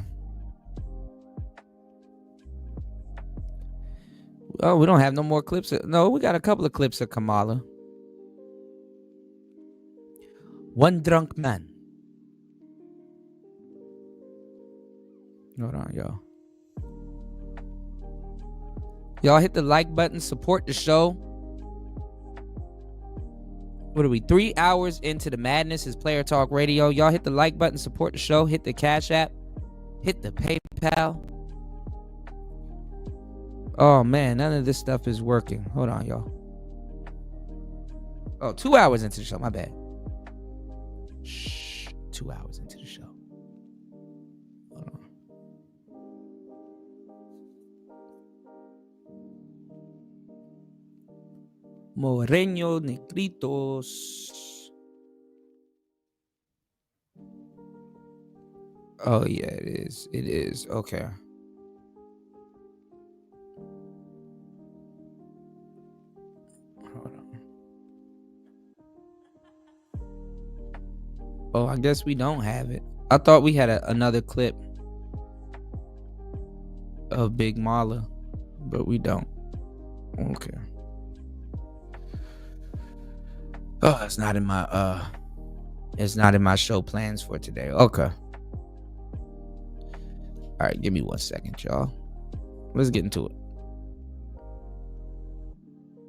Oh, we don't have no more clips. No, we got a couple of clips of Kamala. One drunk man. Hold on, y'all. Y'all hit the like button, support the show. What are we? 3 hours into the madness is Player Talk Radio. Y'all hit the like button, support the show, hit the Cash App, hit the PayPal. Oh man, none of this stuff is working. Hold on, y'all. Oh, 2 hours into the show, my bad. Shh, 2 hours into the show. Hold on. Moreño Negritos. Oh yeah, it is. It is. Okay. Hold on. Oh, I guess we don't have it. I thought we had another clip of Big Mala, but we don't. Okay. Oh, it's not in my show plans for today. Okay. All right, give me 1 second, y'all. Let's get into it.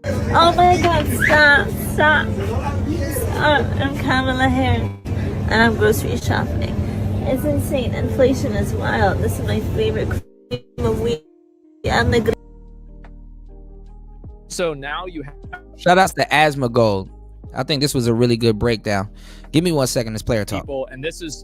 Oh my God, stop. I'm Kamala Harris, and I'm grocery shopping. It's insane. Inflation is wild. This is my favorite cream of wheat al negrito. So now you have... Shout outs to Asthma Gold. I think this was a really good breakdown. Give me 1 second. This player talk. People, and this is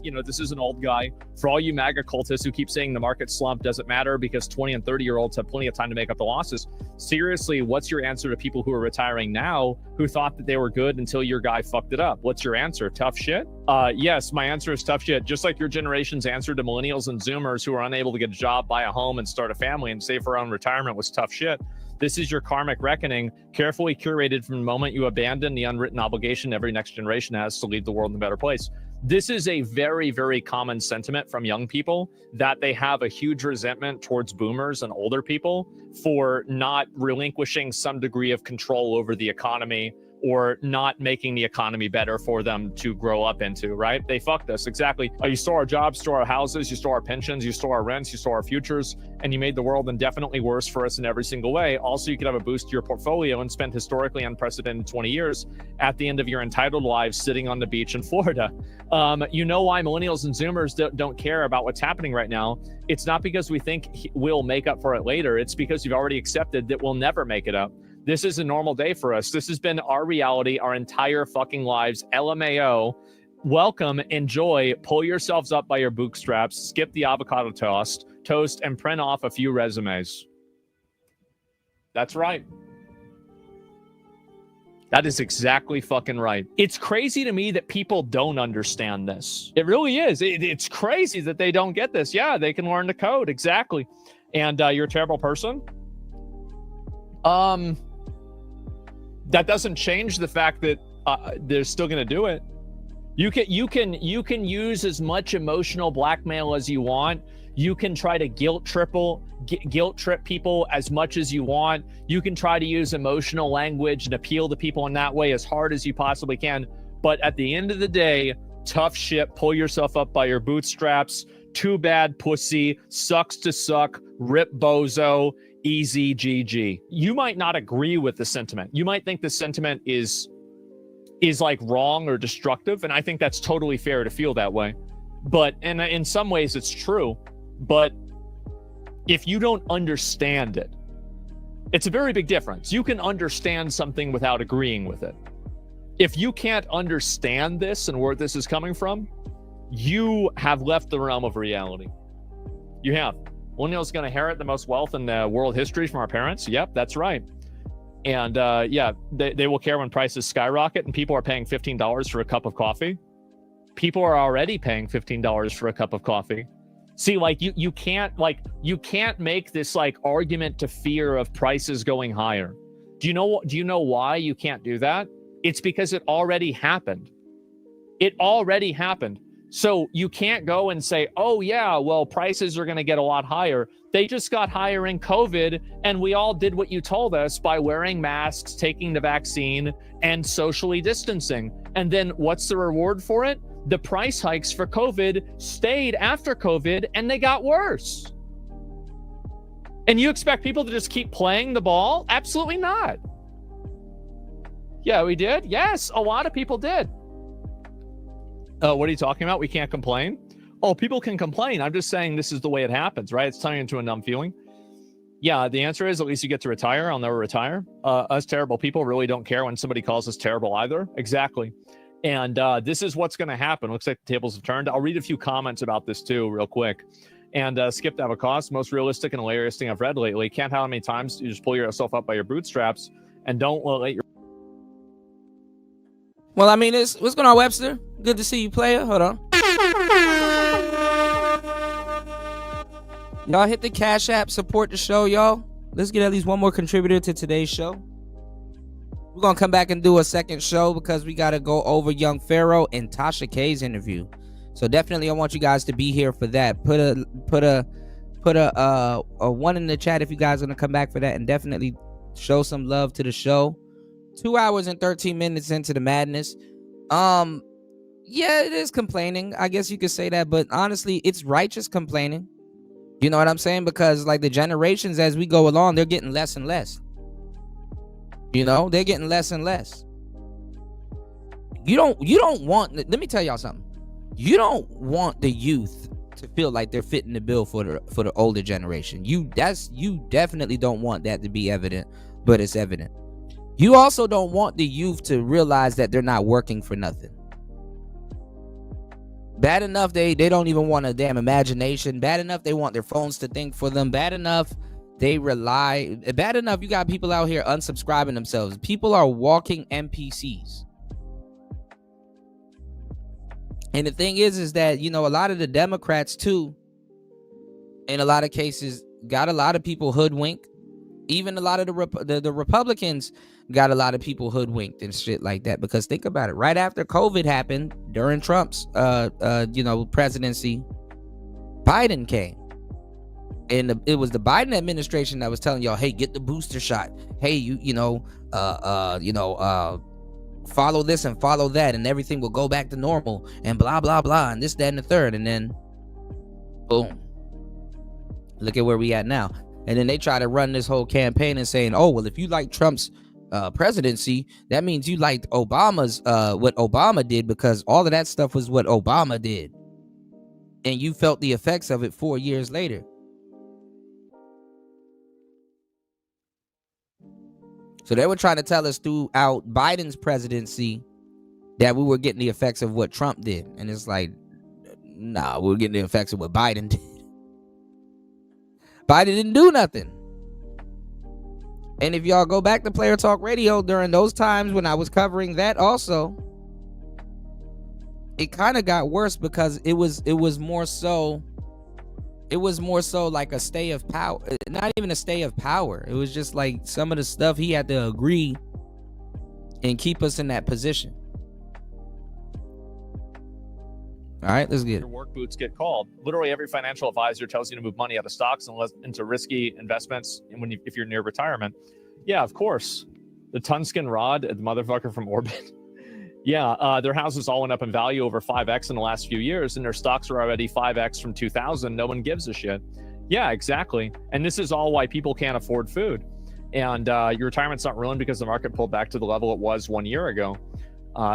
an old guy. For all you MAGA cultists who keep saying the market slump doesn't matter because 20 and 30-year-olds have plenty of time to make up the losses. Seriously, what's your answer to people who are retiring now who thought that they were good until your guy fucked it up? What's your answer? Tough shit? Yes, my answer is tough shit. Just like your generation's answer to millennials and Zoomers who are unable to get a job, buy a home, and start a family and save for their own retirement was tough shit. This is your karmic reckoning, carefully curated from the moment you abandon the unwritten obligation every next generation has to leave the world in a better place. This is a very, very common sentiment from young people, that they have a huge resentment towards boomers and older people for not relinquishing some degree of control over the economy or not making the economy better for them to grow up into, right? They fucked us, exactly. You stole our jobs, stole our houses, you stole our pensions, you stole our rents, you stole our futures, and you made the world indefinitely worse for us in every single way. Also, you could have a boost to your portfolio and spend historically unprecedented 20 years at the end of your entitled lives sitting on the beach in Florida. You know why millennials and Zoomers don't care about what's happening right now? It's not because we think we'll make up for it later. It's because you've already accepted that we'll never make it up. This is a normal day for us. This has been our reality our entire fucking lives. LMAO. Welcome, enjoy, pull yourselves up by your bootstraps, skip the avocado toast, and print off a few resumes. That's right. That is exactly fucking right. It's crazy to me that people don't understand this. It really is. It's crazy that they don't get this. Yeah, they can learn the code. Exactly. And you're a terrible person. That doesn't change the fact that they're still going to do it. You can use as much emotional blackmail as you want. You can try to guilt trip people as much as you want. You can try to use emotional language and appeal to people in that way as hard as you possibly can. But at the end of the day, tough shit, pull yourself up by your bootstraps. Too bad, pussy. Sucks to suck. Rip bozo. Easy GG. You might not agree with the sentiment. You might think the sentiment is like wrong or destructive, and I think that's totally fair to feel that way. But and in some ways it's true. But if you don't understand it, it's a very big difference. You can understand something without agreeing with it. If you can't understand this and where this is coming from, you have left the realm of reality. You have. Millennials going to inherit the most wealth in world history from our parents. Yep, that's right. And yeah, they will care when prices skyrocket and people are paying $15 for a cup of coffee. People are already paying $15 for a cup of coffee. See, like you can't make this like argument to fear of prices going higher. Do you know why you can't do that? It's because it already happened. It already happened. So you can't go and say, oh yeah, well, prices are going to get a lot higher. They just got higher in COVID, and we all did what you told us by wearing masks, taking the vaccine, and socially distancing. And then what's the reward for it? The price hikes for COVID stayed after COVID, and they got worse. And you expect people to just keep playing the ball? Absolutely not. Yeah, we did. Yes, a lot of people did. What are you talking about? We can't complain? Oh, people can complain. I'm just saying this is the way it happens, right? It's turning into a numb feeling. Yeah, the answer is at least you get to retire. I'll never retire. Us terrible people really don't care when somebody calls us terrible either. Exactly. And this is what's going to happen. Looks like the tables have turned. I'll read a few comments about this too real quick. And skip to have a cost. Most realistic and hilarious thing I've read lately. Can't how many times you just pull yourself up by your bootstraps and don't let your... Well, I mean, what's going on, Webster? Good to see you, player. Hold on. Y'all hit the Cash App, support the show, y'all. Let's get at least one more contributor to today's show. We're going to come back and do a second show because we got to go over Young Pharaoh and Tasha K's interview. So definitely I want you guys to be here for that. Put a one in the chat if you guys are going to come back for that, and definitely show some love to the show. 2 hours and 13 minutes into the madness. Yeah, it is complaining. I guess you could say that, but honestly, it's righteous complaining. You know what I'm saying? Because like the generations as we go along, they're getting less and less. You know, they're getting less and less. You don't want, let me tell y'all something. You don't want the youth to feel like they're fitting the bill for the older generation. You definitely don't want that to be evident, but it's evident. You also don't want the youth to realize that they're not working for nothing. Bad enough they don't even want a damn imagination. Bad enough they want their phones to think for them. Bad enough they rely. Bad enough you got people out here unsubscribing themselves. People are walking NPCs. And the thing is that, you know, a lot of the Democrats too, in a lot of cases, got a lot of people hoodwinked. Even a lot of the Republicans got a lot of people hoodwinked and shit like that. Because think about it, right after COVID happened, during Trump's presidency, Biden came. And it was the Biden administration that was telling y'all, hey, get the booster shot. Hey, follow this and follow that, and everything will go back to normal, and blah, blah, blah, and this, that, and the third. And then, boom. Look at where we at now. And then they try to run this whole campaign and saying, oh, well, if you like Trump's presidency, that means you liked Obama's, what Obama did, because all of that stuff was what Obama did. And you felt the effects of it 4 years later. So they were trying to tell us throughout Biden's presidency that we were getting the effects of what Trump did. And it's like, nah, we're getting the effects of what Biden did. Biden didn't do nothing. And if y'all go back to Player Talk Radio during those times when I was covering that also, it kind of got worse because it was more so like a stay of power. Not even a stay of power. It was just like some of the stuff he had to agree and keep us in that position. All right, let's get it. Your work boots get called. Literally every financial advisor tells you to move money out of stocks and into risky investments if you're near retirement. Yeah, of course. The Tunskin Rod, the motherfucker from Orbit. Yeah, their houses all went up in value over 5x in the last few years, and their stocks are already 5x from 2000. No one gives a shit. Yeah, exactly. And this is all why people can't afford food. And your retirement's not ruined because the market pulled back to the level it was 1 year ago.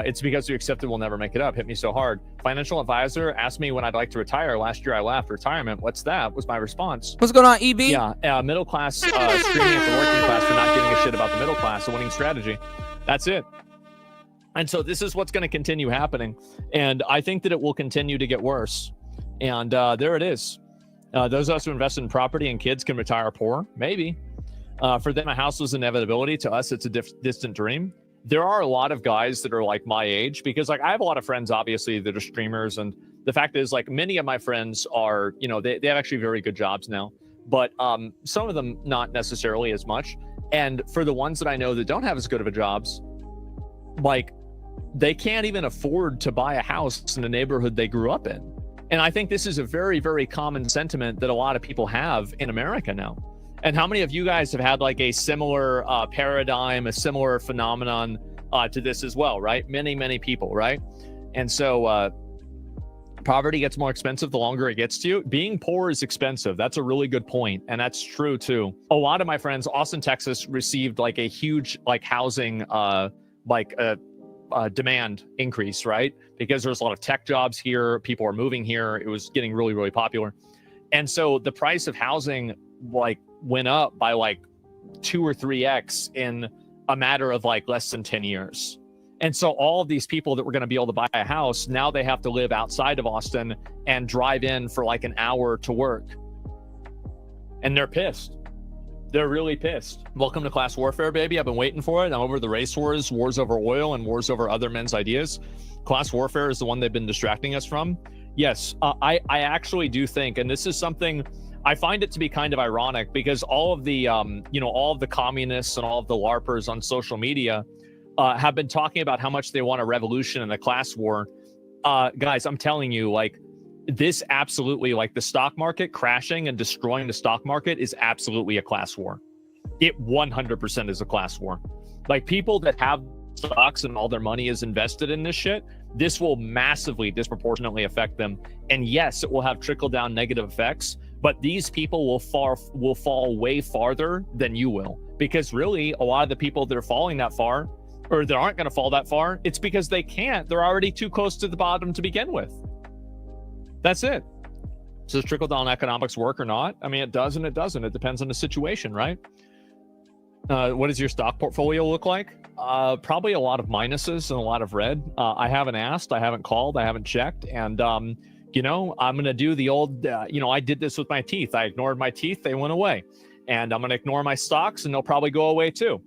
It's because you accepted we'll never make it up. Hit me so hard. Financial advisor asked me when I'd like to retire. Last year I laughed. Retirement, what's that? Was my response. What's going on, EB? Yeah, middle class screaming at the working class for not giving a shit about the middle class, a winning strategy. That's it. And so this is what's going to continue happening. And I think that it will continue to get worse. And there it is. Those of us who invest in property and kids can retire poor. Maybe. For them, a house was an inevitability. To us, it's a distant dream. There are a lot of guys that are like my age, because like I have a lot of friends, obviously, that are streamers. And the fact is, like, many of my friends are, you know, they have actually very good jobs now. But some of them not necessarily as much. And for the ones that I know that don't have as good of a jobs, like, they can't even afford to buy a house in the neighborhood they grew up in. And I think this is a very, very common sentiment that a lot of people have in America now. And how many of you guys have had like a similar paradigm, a similar phenomenon to this as well, right? Many, many people, right? And so poverty gets more expensive the longer it gets to you. Being poor is expensive. That's a really good point. And that's true too. A lot of my friends, Austin, Texas, received like a huge like housing demand increase, right? Because there's a lot of tech jobs here. People are moving here. It was getting really, really popular. And so the price of housing like went up by like 2 or 3x in a matter of like less than 10 years. And so all of these people that were going to be able to buy a house, now they have to live outside of Austin and drive in for like an hour to work. And they're pissed. They're really pissed. Welcome to class warfare, baby. I've been waiting for it. I'm over the race wars, wars over oil, and wars over other men's ideas. Class warfare is the one they've been distracting us from. Yes, I actually do think, and this is something I find it to be kind of ironic, because all of the, all of the communists and all of the LARPers on social media have been talking about how much they want a revolution and a class war. Guys, I'm telling you, like, this absolutely, like the stock market crashing and destroying the stock market is absolutely a class war. It 100% is a class war. Like, people that have stocks and all their money is invested in this shit, this will massively disproportionately affect them. And yes, it will have trickle down negative effects, but these people will fall way farther than you will. Because really, a lot of the people that are falling that far, or that aren't going to fall that far, it's because they can't. They're already too close to the bottom to begin with. That's it. Does trickle down economics work or not? I mean, it does and it doesn't. It depends on the situation, right? What does your stock portfolio look like? Probably a lot of minuses and a lot of red. I haven't asked, I haven't called, I haven't checked. And, you know, I'm going to do the old, you know, I did this with my teeth. I ignored my teeth. They went away. And I'm going to ignore my stocks and they'll probably go away too.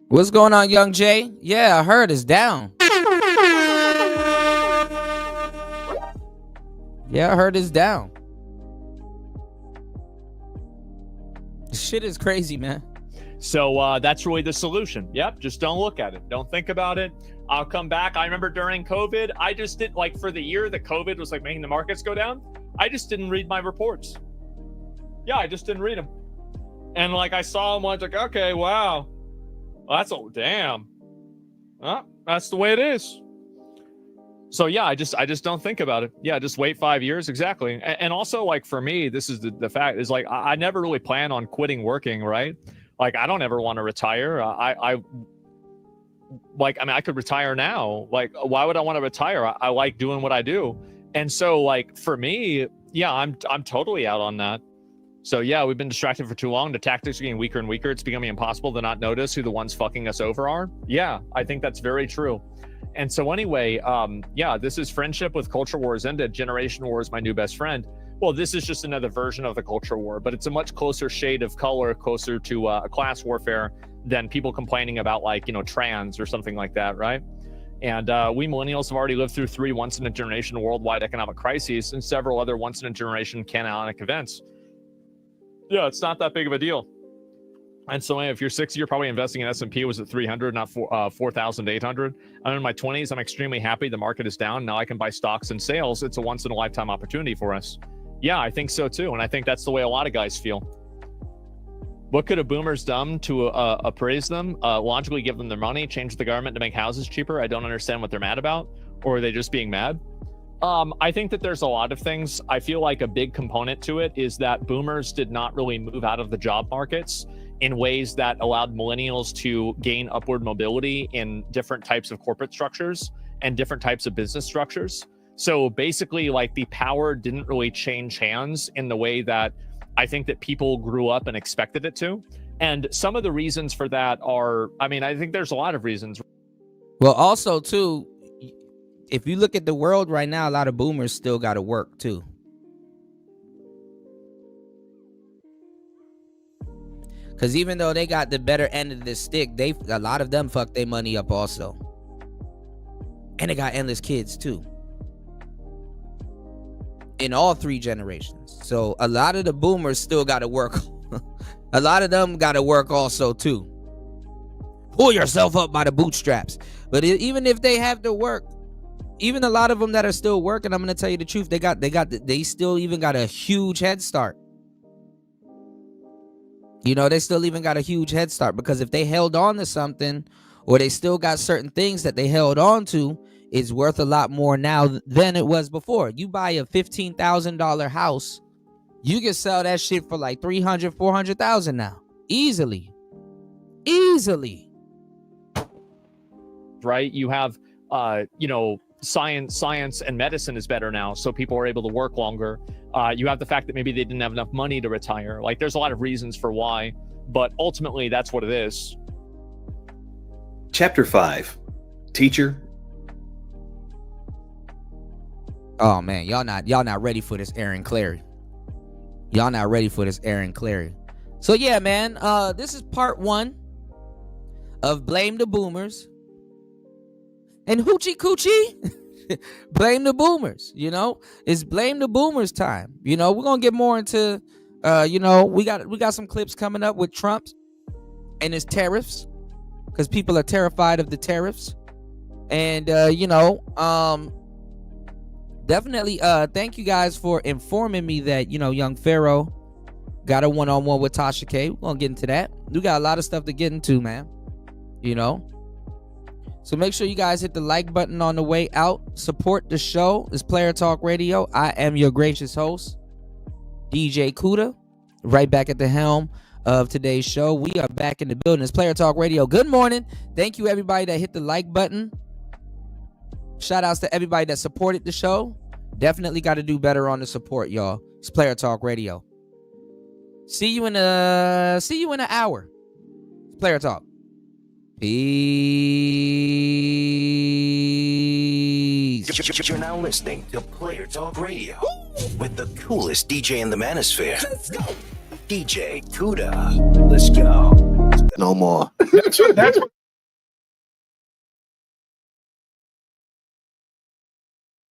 What's going on, Young Jay? Yeah, I heard it's down. Yeah, I heard it's down. Shit is crazy, man. So that's really the solution. Yep, just don't look at it. Don't think about it. I'll come back. I remember during COVID, I just didn't, like, for the year that COVID was like making the markets go down, I just didn't read my reports. Yeah, I just didn't read them. And like I saw them, I was like, okay, wow. Well, that's a damn. That's the way it is. So yeah, I just don't think about it. Yeah, just wait 5 years. Exactly. And also, like, for me, this is the fact is, like, I never really plan on quitting working, right? Like, I don't ever want to retire. I mean, I could retire now. Like, why would I want to retire? I like doing what I do. And so, like, for me, yeah, I'm totally out on that. So yeah, we've been distracted for too long. The tactics are getting weaker and weaker. It's becoming impossible to not notice who the ones fucking us over are. Yeah, I think that's very true. And so anyway, yeah, this is Friendship with Culture Wars ended. Generation War is my new best friend. Well, this is just another version of the culture war, but it's a much closer shade of color, closer to a class warfare than people complaining about, like, you know, trans or something like that, right? And we millennials have already lived through 3 once-in-a-generation worldwide economic crises and several other once-in-a-generation canonic events. Yeah, it's not that big of a deal. And so if you're 60, you're probably investing in S&P was at 300, not 4,800. I'm in my 20s. I'm extremely happy. The market is down. Now I can buy stocks and sales. It's a once-in-a-lifetime opportunity for us. Yeah, I think so too. And I think that's the way a lot of guys feel. What could a boomer's done to appraise them? Logically give them their money, change the government to make houses cheaper? I don't understand what they're mad about. Or are they just being mad? I think that there's a lot of things. I feel like a big component to it is that boomers did not really move out of the job markets in ways that allowed millennials to gain upward mobility in different types of corporate structures and different types of business structures. So basically, like, the power didn't really change hands in the way that I think that people grew up and expected it to. And some of the reasons for that are, I mean, I think there's a lot of reasons. Well, also too, if you look at the world right now, a lot of boomers still got to work too. Because even though they got the better end of the stick, a lot of them fucked their money up also. And they got endless kids too. In all 3 generations. So a lot of the boomers still got to work. A lot of them got to work also too. Pull yourself up by the bootstraps. But even if they have to work, even a lot of them that are still working, I'm going to tell you the truth, they still even got a huge head start. You know, they still even got a huge head start, because if they held on to something, or they still got certain things that they held on to, it's worth a lot more now than it was before. You buy a $15,000 house, you can sell that shit for like $300,000, $400,000 now. Easily. Right? You have, you know, science and medicine is better now, so people are able to work longer. You have the fact that maybe they didn't have enough money to retire. Like, there's a lot of reasons for why, but ultimately that's what it is. Chapter 5, Teacher. Oh man, y'all not ready for this Aaron Clary. Y'all not ready for this Aaron Clary. So yeah, man, this is part 1 of Blame the Boomers. And hoochie coochie, blame the boomers. You know, it's blame the boomers time. You know, we're gonna get more into, you know, we got some clips coming up with Trump and his tariffs, because people are terrified of the tariffs. And you know, definitely thank you guys for informing me that, you know, young Pharaoh got a one-on-one with Tasha K. We're gonna get into that. We got a lot of stuff to get into, man. You know. So make sure you guys hit the like button on the way out. Support the show. It's Player Talk Radio. I am your gracious host, DJ Kuda, right back at the helm of today's show. We are back in the building. It's Player Talk Radio. Good morning. Thank you, everybody that hit the like button. Shout outs to everybody that supported the show. Definitely got to do better on the support, y'all. It's Player Talk Radio. See you in an hour. Player talk. Peace. You're now listening to Player Talk Radio with the coolest DJ in the manosphere. Let's go. DJ Kuda. Let's go. No more. That's what